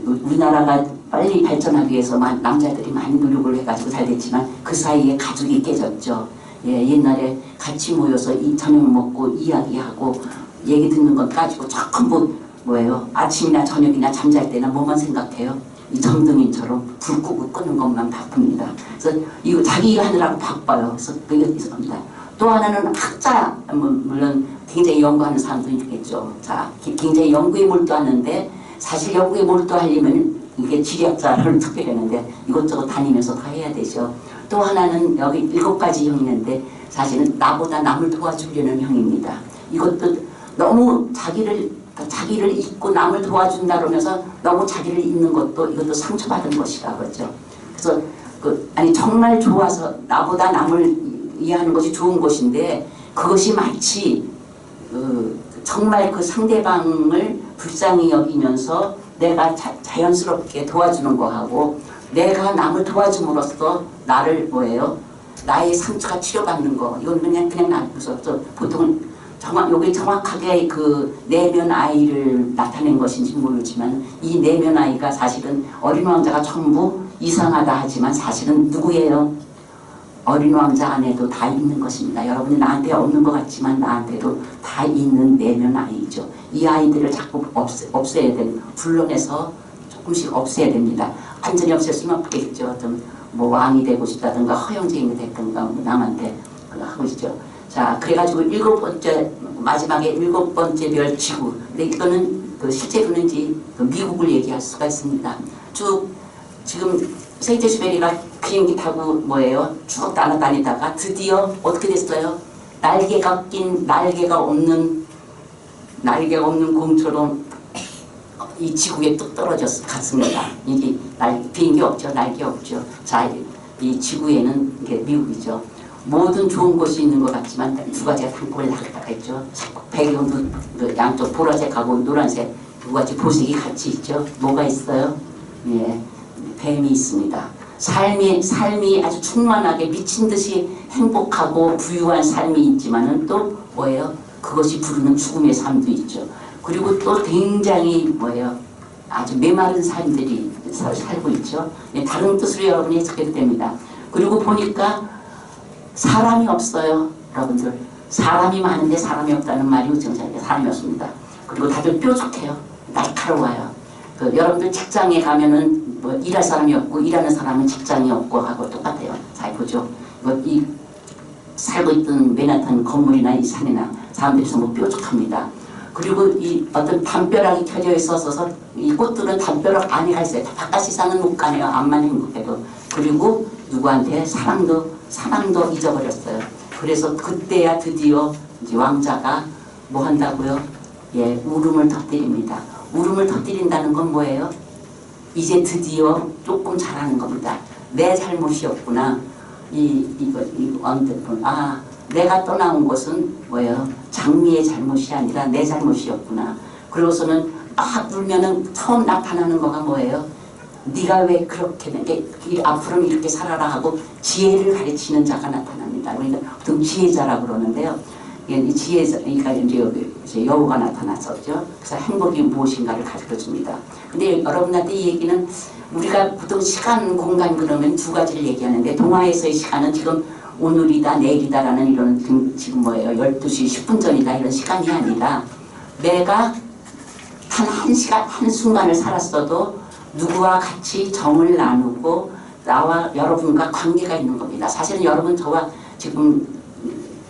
우리나라가 빨리 발전하기 위해서 남자들이 많이 노력을 해가지고 잘 됐지만 그 사이에 가족이 깨졌죠. 예, 옛날에 같이 모여서 저녁 먹고 이야기하고 얘기 듣는 것 가지고 전부 뭐예요? 아침이나 저녁이나 잠잘 때나 뭐만 생각해요? 이 정등인처럼 불 끄고 끄는 것만 바쁩니다. 그래서 이거 자기가 하느라고 바빠요. 그래서 그게 있습니다. 또 하나는 학자, 물론 굉장히 연구하는 사람도 있겠죠. 자, 굉장히 연구에 몰두하는데 사실 연구에 몰두하려면 이게 지리학자를 특별했는데 이것저것 다니면서 다 해야 되죠. 또 하나는 여기 7가지 형이 있는데 사실은 나보다 남을 도와주려는 형입니다. 이것도 너무 자기를 잊고 남을 도와준다 그러면서 너무 자기를 잊는 것도 이것도 상처받은 것이라 그러죠. 그래서 정말 좋아서 나보다 남을 이해하는 것이 좋은 것인데 그것이 마치 정말 그 상대방을 불쌍히 여기면서 내가 자연스럽게 도와주는 거하고 내가 남을 도와줌으로써 나를 뭐예요? 나의 상처가 치료받는 거 이건 그냥 놔둬서 보통 여기 정확하게 그 내면 아이를 나타낸 것인지 모르지만 이 내면 아이가 사실은 어린 왕자가 전부 이상하다 하지만 사실은 누구예요? 어린 왕자 안에도 다 있는 것입니다. 여러분이 나한테 없는 것 같지만 나한테도 다 있는 내면 아이죠. 이 아이들을 자꾸 없애야 됩니다. 불러내서 조금씩 없애야 됩니다. 완전히 없앴으면 없겠죠. 어떤 왕이 되고 싶다든가 허영쟁이 됐든가 남한테 하고 있죠. 자, 그래가지고 7번째 마지막에 7번째 별 지구. 근데 이거는 그 실제로는 이제 그 미국을 얘기할 수가 있습니다. 쭉 지금 세인트주베리가 비행기 타고 뭐예요? 쭉 날아다니다가 드디어 어떻게 됐어요? 날개가 낀 날개가 없는 공처럼 이 지구에 뚝 떨어져서 갔습니다. 이게 비행기 없죠, 날개 없죠. 자, 이 지구에는 이게 미국이죠. 모든 좋은 곳이 있는 것 같지만 두 가지가 한꺼번에 나갔다가 있죠. 배경도 양쪽 보라색하고 노란색 두 가지 보색이 같이 있죠. 뭐가 있어요? 예, 뱀이 있습니다. 삶이 아주 충만하게 미친 듯이 행복하고 부유한 삶이 있지만은 또 뭐예요? 그것이 부르는 죽음의 삶도 있죠. 그리고 또 굉장히 뭐예요? 아주 메마른 삶들이 살고 있죠. 다른 뜻으로 여러분이 해석해도 됩니다. 그리고 보니까 사람이 없어요. 여러분들. 사람이 많은데 사람이 없다는 말이 우정사니까 사람이 없습니다. 그리고 다들 뾰족해요. 날카로워요. 여러분들 직장에 가면은 뭐 일할 사람이 없고 일하는 사람은 직장이 없고 하고 똑같아요. 잘 보죠. 이 살고 있던 맨하탄 건물이나 이 산이나 사람들이 전부 뾰족합니다. 그리고 이 어떤 담벼락이 켜져 있어서 이 꽃들은 담벼락 안에 가 있어요. 바깥 세상은 못 가네요. 암만 행복해도. 그리고 누구한테 사랑도 잊어버렸어요. 그래서 그때야 드디어 이제 왕자가 뭐 한다고요? 예, 울음을 터뜨립니다. 울음을 터뜨린다는 건 뭐예요? 이제 드디어 조금 잘하는 겁니다. 내 잘못이었구나. 내가 떠나온 것은 뭐예요? 장미의 잘못이 아니라 내 잘못이었구나. 그러고서는 막 울면은 처음 나타나는 거가 뭐예요? 네가 왜 그렇게 앞으로는 이렇게 살아라 하고 지혜를 가르치는 자가 나타납니다. 그러니까 보통 지혜자라고 그러는데요. 이 지혜자니까 이제 여우가 나타났었죠. 그래서 행복이 무엇인가를 가르쳐 줍니다. 근데 여러분한테 이 얘기는 우리가 보통 시간, 공간 그러면 두 가지를 얘기하는데 동화에서의 시간은 지금 오늘이다, 내일이다라는 이런 지금 뭐예요? 12시 10분 전이다 이런 시간이 아니라 내가 단 한 시간, 한 순간을 살았어도 누구와 같이 정을 나누고 나와 여러분과 관계가 있는 겁니다. 사실은 여러분 저와 지금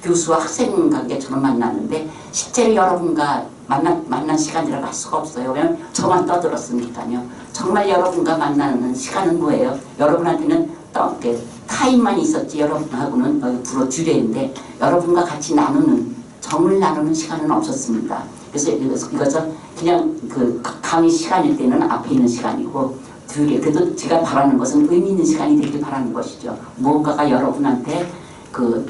교수와 학생 관계처럼 만나는데 실제로 여러분과 만난 시간이라고 할 수가 없어요. 왜냐면 저만 떠들었으니까요. 정말 여러분과 만나는 시간은 뭐예요? 여러분한테는 타임만 있었지 여러분하고는 주로 주례인데 여러분과 같이 나누는 정을 나누는 시간은 없었습니다. 그래서 이것은 그냥 그 강의 시간일 때는 앞에 있는 시간이고 뒤에 그래도 제가 바라는 것은 의미 있는 시간이 되길 바라는 것이죠. 무언가가 여러분한테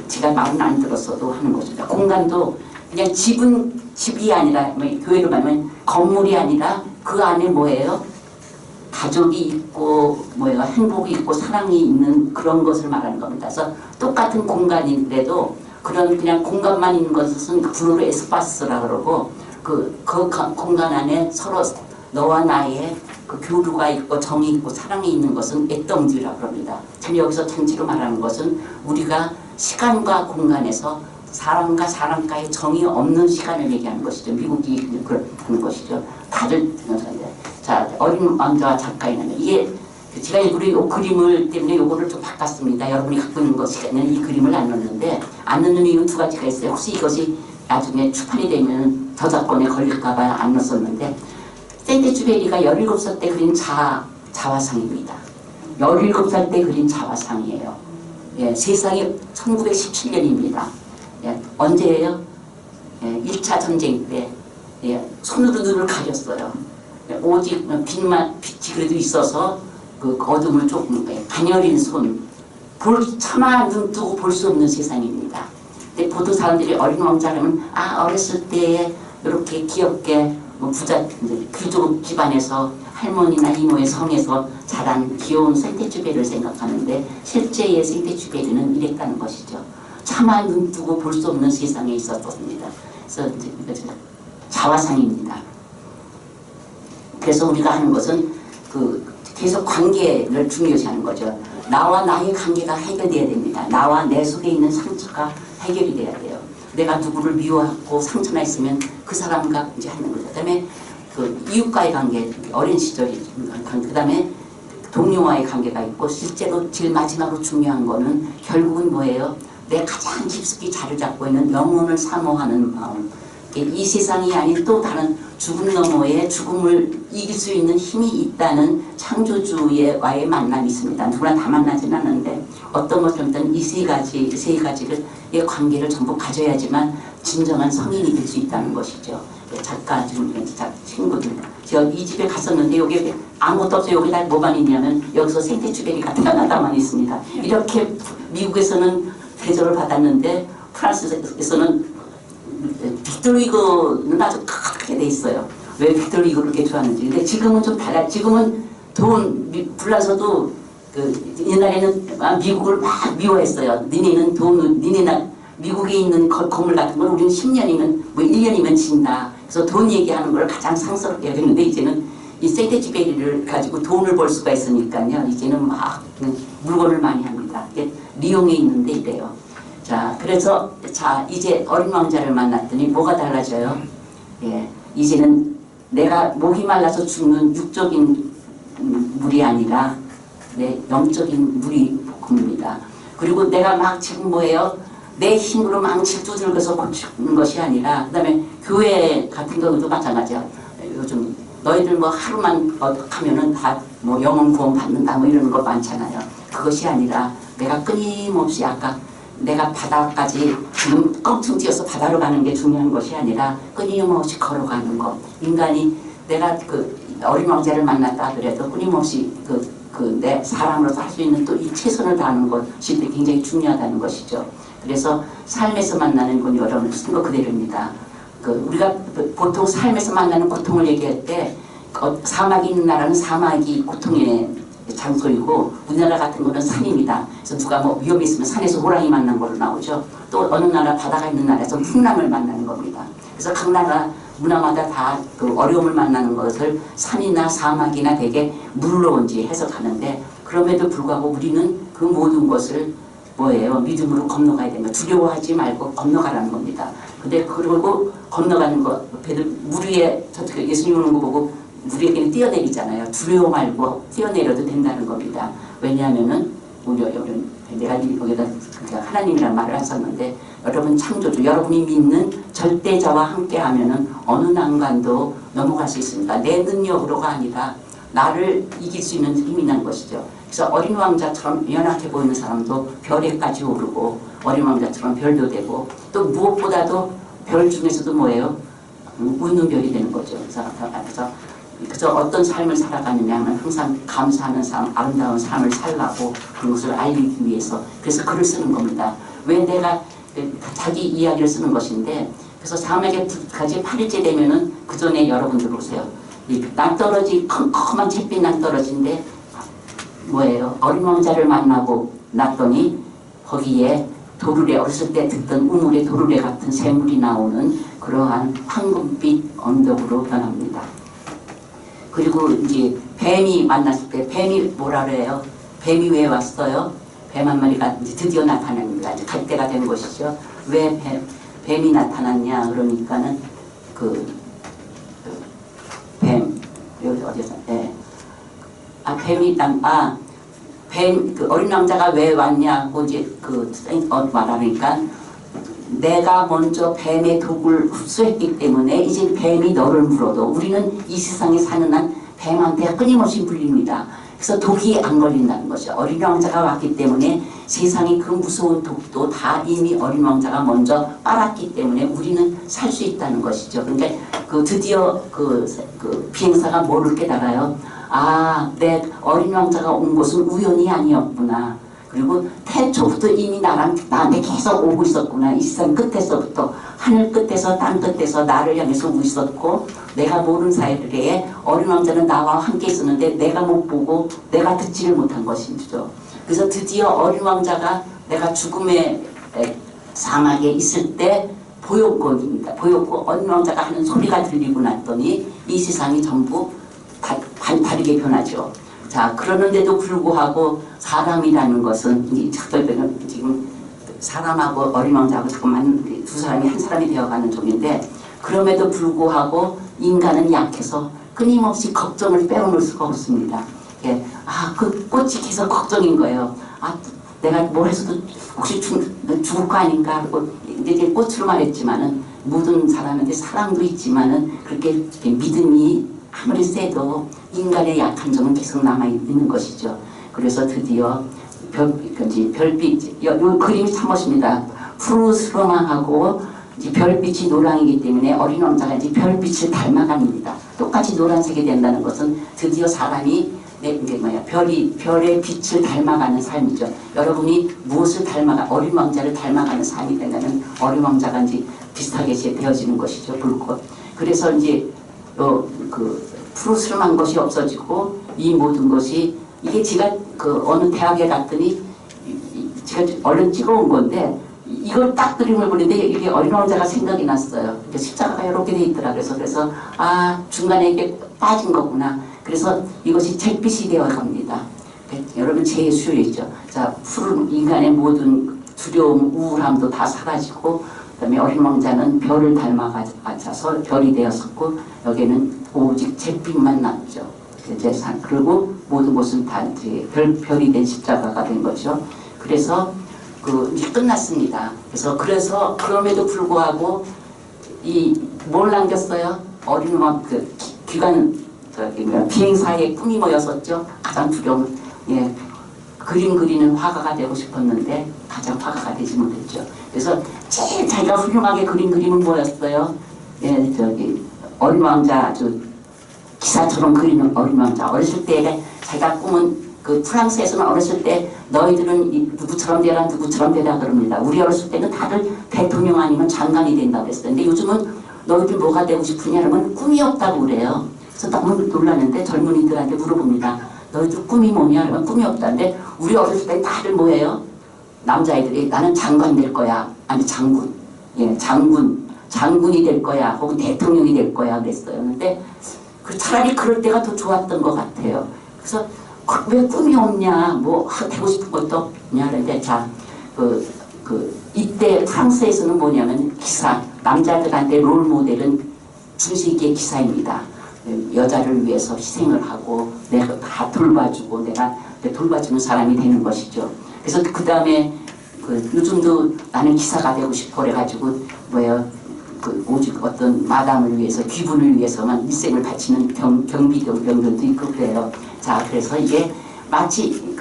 제가 말은 안 들었어도 하는 것입니다. 공간도 그냥 집이 아니라 교회로 가면 건물이 아니라 그 안에 뭐예요? 가족이 있고 뭐예요? 행복이 있고 사랑이 있는 그런 것을 말하는 겁니다. 그래서 똑같은 공간인데도 그런 그냥 공간만 있는 것은 불어로 에스파스라 그러고 그 공간 안에 서로 너와 나의 그 교류가 있고 정이 있고 사랑이 있는 것은 애덩지라 그럽니다. 참 여기서 전체로 말하는 것은 우리가 시간과 공간에서 사람과 사람과의 정이 없는 시간을 얘기하는 것이죠. 미국이 그렇다는 것이죠. 다들 자 어린 왕자와 작가에는 이게 제가 일부러 이 그림을 때문에 요거를 좀 바꿨습니다. 여러분이 갖고 있는 것에는 이 그림을 안 넣는데 안 넣는 이유는 두 가지가 있어요. 혹시 이것이 나중에 출판이 되면 저작권에 걸릴까봐 안 넣었었는데 세인트주베리가 17살 때 그린 자화상입니다. 17살 때 그린 자화상이에요. 예, 세상이 1917년입니다. 예, 언제예요? 예, 1차 전쟁 때 손으로 눈을 가렸어요. 예, 오직 빛이 그래도 있어서 그 어둠을 조금 가녀린 손, 차마 눈 뜨고 볼 수 없는 세상입니다. 근데 보통 사람들이 어린 왕자라면 어렸을 때 이렇게 귀엽게 부자 귀족 집안에서 할머니나 이모의 성에서 자란 귀여운 세인트주베리를 생각하는데 실제의 세인트주베리는 이랬다는 것이죠. 차마 눈 뜨고 볼 수 없는 세상에 있었습니다. 그래서 자화상입니다. 그래서 우리가 하는 것은 계속 관계를 중요시하는 거죠. 나와 나의 관계가 해결돼야 됩니다. 나와 내 속에 있는 상처가 해결이 돼야 돼요. 내가 누구를 미워하고 상처나 있으면 그 사람과 이제 하는 거죠. 그 다음에 이웃과의 관계, 어린 시절이, 그 다음에 동료와의 관계가 있고 실제로 제일 마지막으로 중요한 거는 결국은 뭐예요? 내 가장 깊숙이 자리 잡고 있는 영혼을 사모하는 마음. 이 세상이 아닌 또 다른 죽음 너머에 죽음을 이길 수 있는 힘이 있다는 창조주와의 만남이 있습니다. 누구나 다 만나진 않는데 어떤 것들은 이 세 가지를 의 관계를 전부 가져야지만 진정한 성인이 될 수 있다는 것이죠. 작가 지금 친구들 제가 이 집에 갔었는데 여기 아무것도 없어요. 여기 다 뭐만 있냐면 여기서 생태주베리가 태어나다만 있습니다. 이렇게 미국에서는 대접을 받았는데 프랑스에서는 빅토르 위거는 아주 크게 돼 있어요. 왜 빅토르 위거를 이렇게 좋아하는지. 근데 지금은 좀 달라. 지금은 돈 불나서도 옛날에는 미국을 막 미워했어요. 니네나 미국에 있는 건물 같은 건 우리는 10년이면 뭐 1년이면 진다. 그래서 돈 얘기하는 걸 가장 상스럽게 여겼는데 이제는 이 세테지베리를 가지고 돈을 벌 수가 있으니까요. 이제는 막 물건을 많이 합니다. 이게 리옹에 있는데 이래요. 자, 그래서 이제 어린 왕자를 만났더니 뭐가 달라져요? 예, 이제는 내가 목이 말라서 죽는 육적인 물이 아니라 내 영적인 물이 붓습니다. 그리고 내가 막 지금 뭐예요? 내 힘으로 망치 두들겨서 고치는 것이 아니라 그 다음에 교회 같은 경우도 마찬가지야. 요즘 너희들 뭐 하루만 하면은 다 뭐 영혼 구원 받는다 뭐 이러는 거 많잖아요. 그것이 아니라 내가 끊임없이 아까 내가 바다까지 지금 껑충 뛰어서 바다로 가는 게 중요한 것이 아니라 끊임없이 걸어가는 것. 인간이 내가 어린 왕자를 만났다 하더라도 끊임없이 내 사람으로서 할 수 있는 또 이 최선을 다하는 것이 굉장히 중요하다는 것이죠. 그래서 삶에서 만나는 건 여러분 쓴 거 그대로입니다. 우리가 보통 삶에서 만나는 고통을 얘기할 때 사막이 있는 나라는 사막이 고통의 장소이고 우리나라 같은 거는 산입니다. 그래서 누가 뭐 위험이 있으면 산에서 호랑이 만난 걸로 나오죠. 또 어느 나라 바다가 있는 나라에서 풍랑을 만나는 겁니다. 그래서 각 나라 문화마다 다 어려움을 만나는 것을 산이나 사막이나 되게 물로 온지 해석하는데 그럼에도 불구하고 우리는 그 모든 것을 뭐예요? 믿음으로 건너가야 됩니다. 두려워하지 말고 건너가라는 겁니다. 근데 그러고 건너가는 거, 물 위에 예수님 오는 거 보고 물 위에 뛰어내리잖아요. 두려워 말고 뛰어내려도 된다는 겁니다. 왜냐하면은 내가 여기다 하나님이란 말을 했었는데 여러분 창조주, 여러분이 믿는 절대자와 함께하면은 어느 난관도 넘어갈 수 있습니다. 내 능력으로가 아니라 나를 이길 수 있는 힘이 난 것이죠. 그래서 어린 왕자처럼 연약해 보이는 사람도 별에까지 오르고 어린 왕자처럼 별도 되고 또 무엇보다도 별 중에서도 뭐예요? 웃는 별이 되는 거죠. 그래서 어떤 삶을 살아가느냐 하면 항상 감사하는 삶, 아름다운 삶을 살라고 그런 것을 알리기 위해서 그래서 글을 쓰는 겁니다. 왜 내가 자기 이야기를 쓰는 것인데 그래서 사막에 까지 8일째 되면은 그 전에 여러분들 보세요. 이 낭떠러지 컴컴한 잿빛 낭떠러지인데 뭐예요? 어린 왕자를 만나고 났더니 거기에 도르래 어렸을 때 듣던 우물의 도르래 같은 샘물이 나오는 그러한 황금빛 언덕으로 변합니다. 그리고 이제 뱀이 만났을 때 뱀이 뭐라 그래요? 뱀이 왜 왔어요? 뱀 한 마리가 이제 드디어 나타납니다. 이제 갈 때가 된 것이죠. 왜 뱀이 나타났냐 그러니까는 뱀 여기 어디서 뱀 어린 왕자가 왜 왔냐고 이제 말하니까 내가 먼저 뱀의 독을 흡수했기 때문에 이제 뱀이 너를 물어도 우리는 이 세상에 사는 한 뱀한테 끊임없이 물립니다. 그래서 독이 안 걸린다는 거죠. 어린 왕자가 왔기 때문에 세상의 그 무서운 독도 다 이미 어린 왕자가 먼저 빨았기 때문에 우리는 살 수 있다는 것이죠. 그러니까 드디어 비행사가 뭐를 깨달아요? 내 어린 왕자가 온 곳은 우연이 아니었구나. 그리고 태초부터 이미 나한테 계속 오고 있었구나. 이 세상 끝에서부터 하늘 끝에서 땅 끝에서 나를 향해서 오고 있었고 내가 모르는 사이에 어린 왕자는 나와 함께 있었는데 내가 못 보고 내가 듣지를 못한 것이죠. 그래서 드디어 어린 왕자가 내가 죽음의 사막에 있을 때 보였거든요. 보였고 어린 왕자가 하는 소리가 들리고 났더니 이 세상이 전부 다르게 변하죠. 자, 그러는데도 불구하고 사람이라는 것은 지금 사람하고 어린 왕자하고 자꾸만 두 사람이 한 사람이 되어가는 쪽인데 그럼에도 불구하고 인간은 약해서 끊임없이 걱정을 빼어놓을 수가 없습니다. 예, 그 꽃이 계속 걱정인 거예요. 내가 뭘 해서도 혹시 죽을 거 아닌가 하고 이제 꽃으로 말했지만은 모든 사람한테 사랑도 있지만은 그렇게 믿음이 아무리 세도 인간의 약한 점은 계속 남아있는 것이죠. 그래서 드디어 별빛, 요 그림이 참 멋집니다. 푸르스름하고 별빛이 노랑이기 때문에 어린 왕자가 이제 별빛을 닮아갑니다. 똑같이 노란색이 된다는 것은 드디어 사람이 별의 빛을 닮아가는 삶이죠. 여러분이 무엇을 어린 왕자를 닮아가는 삶이 된다면 어린 왕자가 이제 비슷하게 되어지는 것이죠. 불꽃. 그래서 이제 푸르스름한 것이 없어지고 이 모든 것이 이게 제가 어느 대학에 갔더니 제가 얼른 찍어온 건데 이걸 딱 그림을 보는데 이게 어린 왕자가 생각이 났어요. 십자가가 이렇게 돼 있더라. 그래서 중간에 이게 빠진 거구나. 그래서 이것이 잿빛이 되어 갑니다. 여러분 제수였죠. 자, 푸른 인간의 모든 두려움, 우울함도 다 사라지고 그다음에 어린 왕자는 별을 닮아가서 별이 되었었고 여기는 오직 잿빛만 남죠. 그리고 모든 것은 다 별이 된 십자가가 된 거죠. 그래서 이제 끝났습니다. 그래서 그럼에도 불구하고 뭘 남겼어요? 어린 왕 비행사의 꿈이 뭐였었죠? 가장 두려운 그림 그리는 화가가 되고 싶었는데 가장 화가가 되지 못했죠. 그래서 제일 자기가 훌륭하게 그린 그림은 뭐였어요? 어린 왕자 기사처럼 그리는 어린 왕자. 어렸을 때 자기가 꿈은 프랑스에서는 어렸을 때 너희들은 누구처럼 되라 누구처럼 되라 그럽니다. 우리 어렸을 때는 다들 대통령 아니면 장관이 된다고 그랬어요. 근데 요즘은 너희들 뭐가 되고 싶으냐 그러면 꿈이 없다고 그래요. 그래서 너무 놀랐는데 젊은이들한테 물어봅니다. 너희들 꿈이 뭐냐 그러면 꿈이 없다는데 우리 어렸을 때 다들 뭐예요? 남자애들이 나는 장관 될 거야. 아니 장군. 장군이 될 거야. 혹은 대통령이 될 거야 그랬어요. 근데 차라리 그럴 때가 더 좋았던 것 같아요. 그래서 왜 꿈이 없냐, 뭐 되고 싶은 것도 없냐. 그런데 이때 프랑스에서는 뭐냐면 기사, 남자들한테 롤 모델은 중세기의 기사입니다. 여자를 위해서 희생을 하고 내가 다 돌봐주고 내가 돌봐주는 사람이 되는 것이죠. 그래서 그 다음에 요즘도 나는 기사가 되고 싶어 그래가지고 오직 어떤 마담을 위해서 귀분을 위해서만 일생을 바치는 경비병들도 있고 그래요. 자, 그래서 이게 마치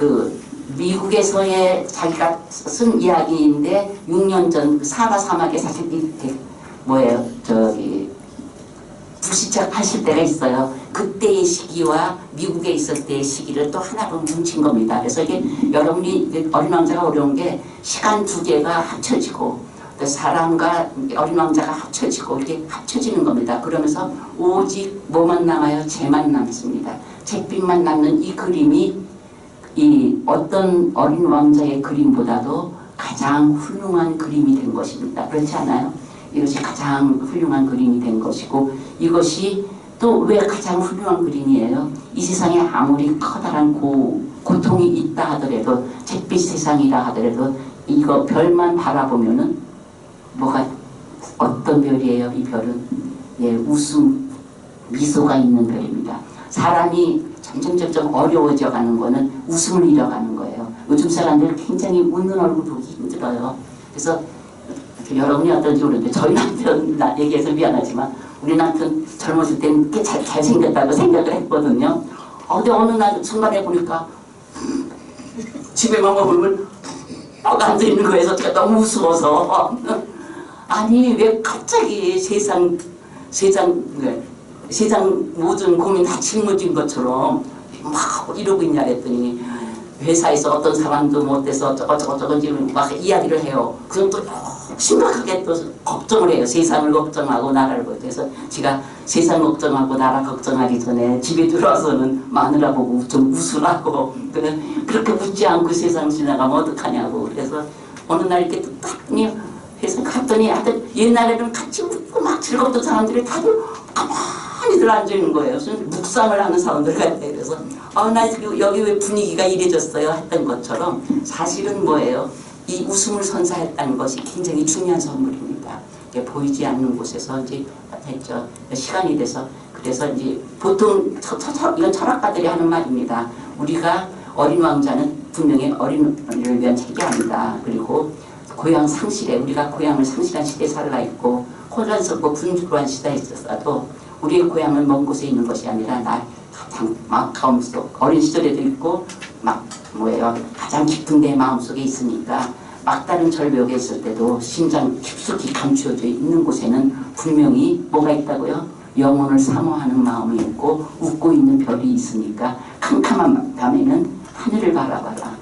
미국에서의 자기가 쓴 이야기인데 6년 전 사바 사막에 사실 불시착하실 때가 있어요. 그때의 시기와 미국에 있을 때의 시기를 또 하나로 뭉친 겁니다. 그래서 이게 여러분이 어린 왕자가 어려운 게 시간 두 개가 합쳐지고 사람과 어린 왕자가 합쳐지고 이렇게 합쳐지는 겁니다. 그러면서 오직 뭐만 남아요? 재만 남습니다. 잿빛만 남는 이 그림이 이 어떤 어린 왕자의 그림보다도 가장 훌륭한 그림이 된 것입니다. 그렇지 않아요? 이것이 가장 훌륭한 그림이 된 것이고 이것이 또 왜 가장 훌륭한 그림이에요? 이 세상에 아무리 커다란 고통이 있다 하더라도 잿빛 세상이라 하더라도 이거 별만 바라보면은 어떤 별이에요? 이 별은 웃음, 미소가 있는 별입니다. 사람이 점점 어려워져 가는 거는 웃음을 잃어가는 거예요. 요즘 사람들 굉장히 웃는 얼굴 보기 힘들어요. 그래서 여러분이 어떤지 모르는데 저희 남편 얘기해서 미안하지만 우리 남편 젊었을 때는 꽤 잘생겼다고 생각을 했거든요. 근데 어느 날 순간에 보니까 집에만 머물면 앉아있는 거에서 제가 너무 우스워서 아니 왜 갑자기 세상 모든 고민 다 짊어진 것처럼 막 이러고 있냐 했더니 회사에서 어떤 사람도 못돼서 저거 지금 막 이야기를 해요. 그럼 또 심각하게 또 걱정을 해요. 세상을 걱정하고 나라를 걱정해서 제가 세상 걱정하고 나라 걱정하기 전에 집에 들어와서는 마누라 보고 좀 웃으라고 그렇게 웃지 않고 세상 지나가면 어떡하냐고. 그래서 어느 날 이렇게 딱 회사 갔더니 하여튼 옛날에는 같이 웃고 막 즐겁던 사람들이 다들 가만히들 앉아있는 거예요. 무슨 묵상을 하는 사람들 같아요. 그래서 나 여기 왜 분위기가 이래졌어요 했던 것처럼 사실은 뭐예요? 이 웃음을 선사했다는 것이 굉장히 중요한 선물입니다. 보이지 않는 곳에서 이제 했죠. 시간이 돼서 그래서 이제 보통 이건 철학가들이 하는 말입니다. 우리가 어린 왕자는 분명히 어린이를 위한 책이 아니다. 그리고 고향 상실에 우리가 고향을 상실한 시대에 살아 있고 혼란스럽고 분주한 시대에 있었어도 우리의 고향은 먼 곳에 있는 것이 아니라 나 가장 마음속 어린 시절에도 있고 막 가장 깊은 내 마음속에 있으니까 막다른 절벽에 있을 때도 심장 깊숙이 감추어져 있는 곳에는 분명히 뭐가 있다고요? 영혼을 사모하는 마음이 있고 웃고 있는 별이 있으니까 캄캄한 밤에는 하늘을 바라봐라.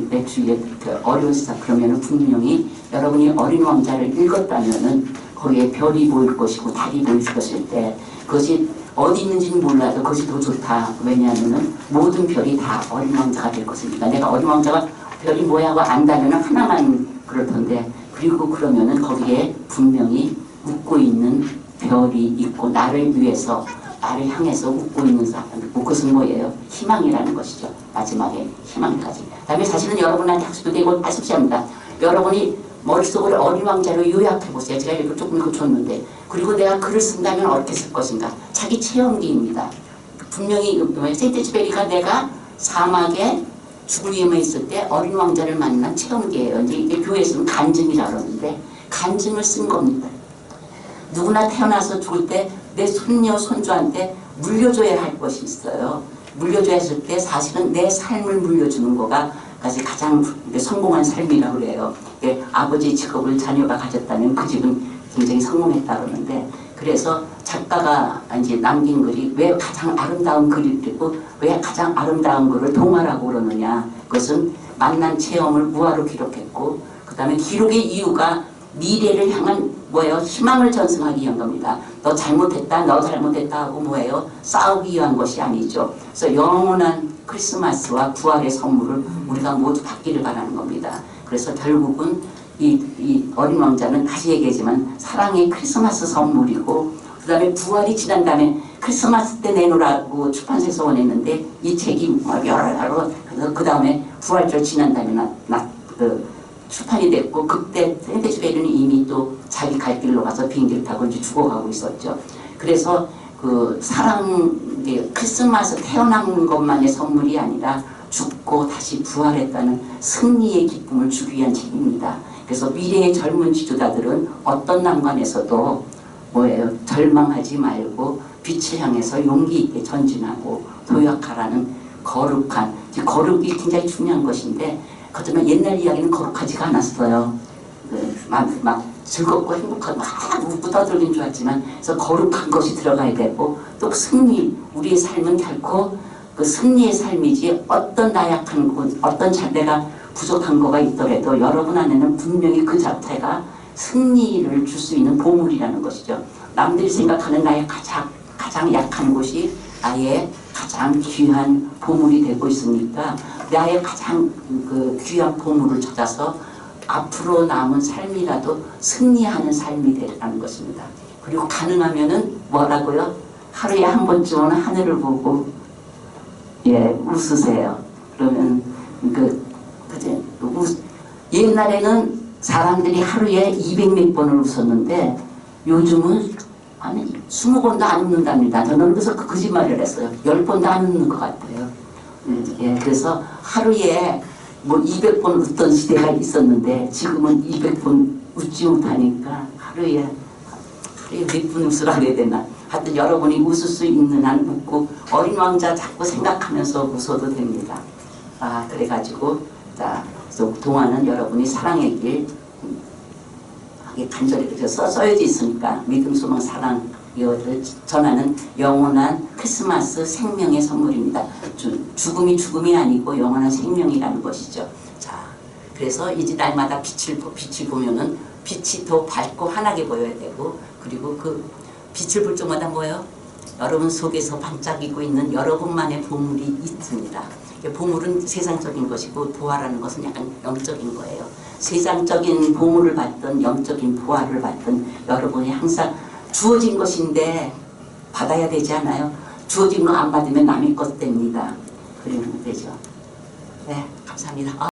내 주위에 어려운 시사 그러면 분명히 여러분이 어린 왕자를 읽었다면은 거기에 별이 보일 것이고 달이 보일 것일 때 그것이 어디 있는지는 몰라도 그것이 더 좋다. 왜냐하면은 모든 별이 다 어린 왕자가 될 것이니까 내가 어린 왕자가 별이 뭐야고 안다면 하나만 그렇던데 그리고 그러면은 거기에 분명히 웃고 있는 별이 있고 나를 위해서 나를 향해서 웃고 있는 사람 그것은 뭐예요? 희망이라는 것이죠. 마지막에 희망까지. 다음에 사실은 여러분한테 학습도 되고 아십시합니다. 여러분이 머릿속으로 어린 왕자로 요약해보세요. 제가 이렇게 조금 고쳤는데 그리고 내가 글을 쓴다면 어떻게 쓸 것인가. 자기 체험기입니다. 분명히 세인트지베리가 내가 사막에 죽을 위험에 있을 때 어린 왕자를 만난 체험기예요. 이제 교회에서는 간증이라고 그러는데 간증을 쓴 겁니다. 누구나 태어나서 죽을 때 내 손녀 손주한테 물려줘야 할 것이 있어요. 물려줘야 했을 때 사실은 내 삶을 물려주는 거가 가장 성공한 삶이라고 그래요. 아버지 직업을 자녀가 가졌다면 그 집은 굉장히 성공했다 그러는데 그래서 작가가 이제 남긴 글이 왜 가장 아름다운 글이 되고 왜 가장 아름다운 글을 동화라고 그러느냐. 그것은 만난 체험을 무화로 기록했고 그 다음에 기록의 이유가 미래를 향한 희망을 전승하기 위한 겁니다. 너 잘못했다 하고 싸우기 위한 것이 아니죠. 그래서 영원한 크리스마스와 부활의 선물을 우리가 모두 받기를 바라는 겁니다. 그래서 결국은 이 어린 왕자는 다시 얘기하지만 사랑의 크리스마스 선물이고 그 다음에 부활이 지난 다음에 크리스마스 때 내놓으라고 출판사에서 원했는데 이 책이 여러 그 다음에 부활절 지난 다음에 출판이 됐고 그때 세인트지베리는 이미 또 자기 갈 길로 가서 비행기를 타고 이제 죽어가고 있었죠. 그래서 그 사랑 크리스마스 태어난 것만의 선물이 아니라 죽고 다시 부활했다는 승리의 기쁨을 주기 위한 책입니다. 그래서 미래의 젊은 지도자들은 어떤 난관에서도 절망하지 말고 빛을 향해서 용기 있게 전진하고 도약하라는 거룩이 굉장히 중요한 것인데 그렇지만 옛날 이야기는 거룩하지가 않았어요. 막 즐겁고 행복하고 막 웃고 떠들긴 좋았지만 그래서 거룩한 것이 들어가야 되고 또 승리 우리의 삶은 결코 그 승리의 삶이지 어떤 나약한 것 어떤 내가 부족한 거가 있더라도 여러분 안에는 분명히 그 자체가 승리를 줄 수 있는 보물이라는 것이죠. 남들이 생각하는 나의 가장 약한 곳이 나의 가장 귀한 보물이 되고 있으니까 나의 가장 귀한 보물을 찾아서 앞으로 남은 삶이라도 승리하는 삶이 되라는 것입니다. 그리고 가능하면은 뭐라고요? 하루에 한 번쯤은 하늘을 보고 웃으세요. 그러면 옛날에는 사람들이 하루에 200몇 번을 웃었는데 요즘은 아니 20번도 안 웃는답니다. 저는 그래서 거짓말을 했어요. 10번도 안 웃는 것 같아요. 그래서 하루에 200번 웃던 시대가 있었는데 지금은 200번 웃지 못하니까 하루에 몇 분 웃으라 그래야 되나. 하여튼 여러분이 웃을 수 있는 한 웃고 어린 왕자 자꾸 생각하면서 웃어도 됩니다. 그래가지고 동화는 여러분이 사랑의 길 간절히 써여져 있으니까 믿음, 소망, 사랑 이것을 전하는 영원한 크리스마스 생명의 선물입니다. 죽음이 아니고 영원한 생명이라는 것이죠. 자, 그래서 이제 날마다 빛을 보면은 빛이 더 밝고 환하게 보여야 되고 그리고 그 빛을 볼 때마다 여러분 속에서 반짝이고 있는 여러분만의 보물이 있습니다. 보물은 세상적인 것이고 부활하는 것은 약간 영적인 거예요. 세상적인 보물을 받든 영적인 부활을 받든 여러분이 항상 주어진 것인데 받아야 되지 않아요? 주어진 거 안 받으면 남의 것 됩니다. 그러면 되죠. 네, 감사합니다.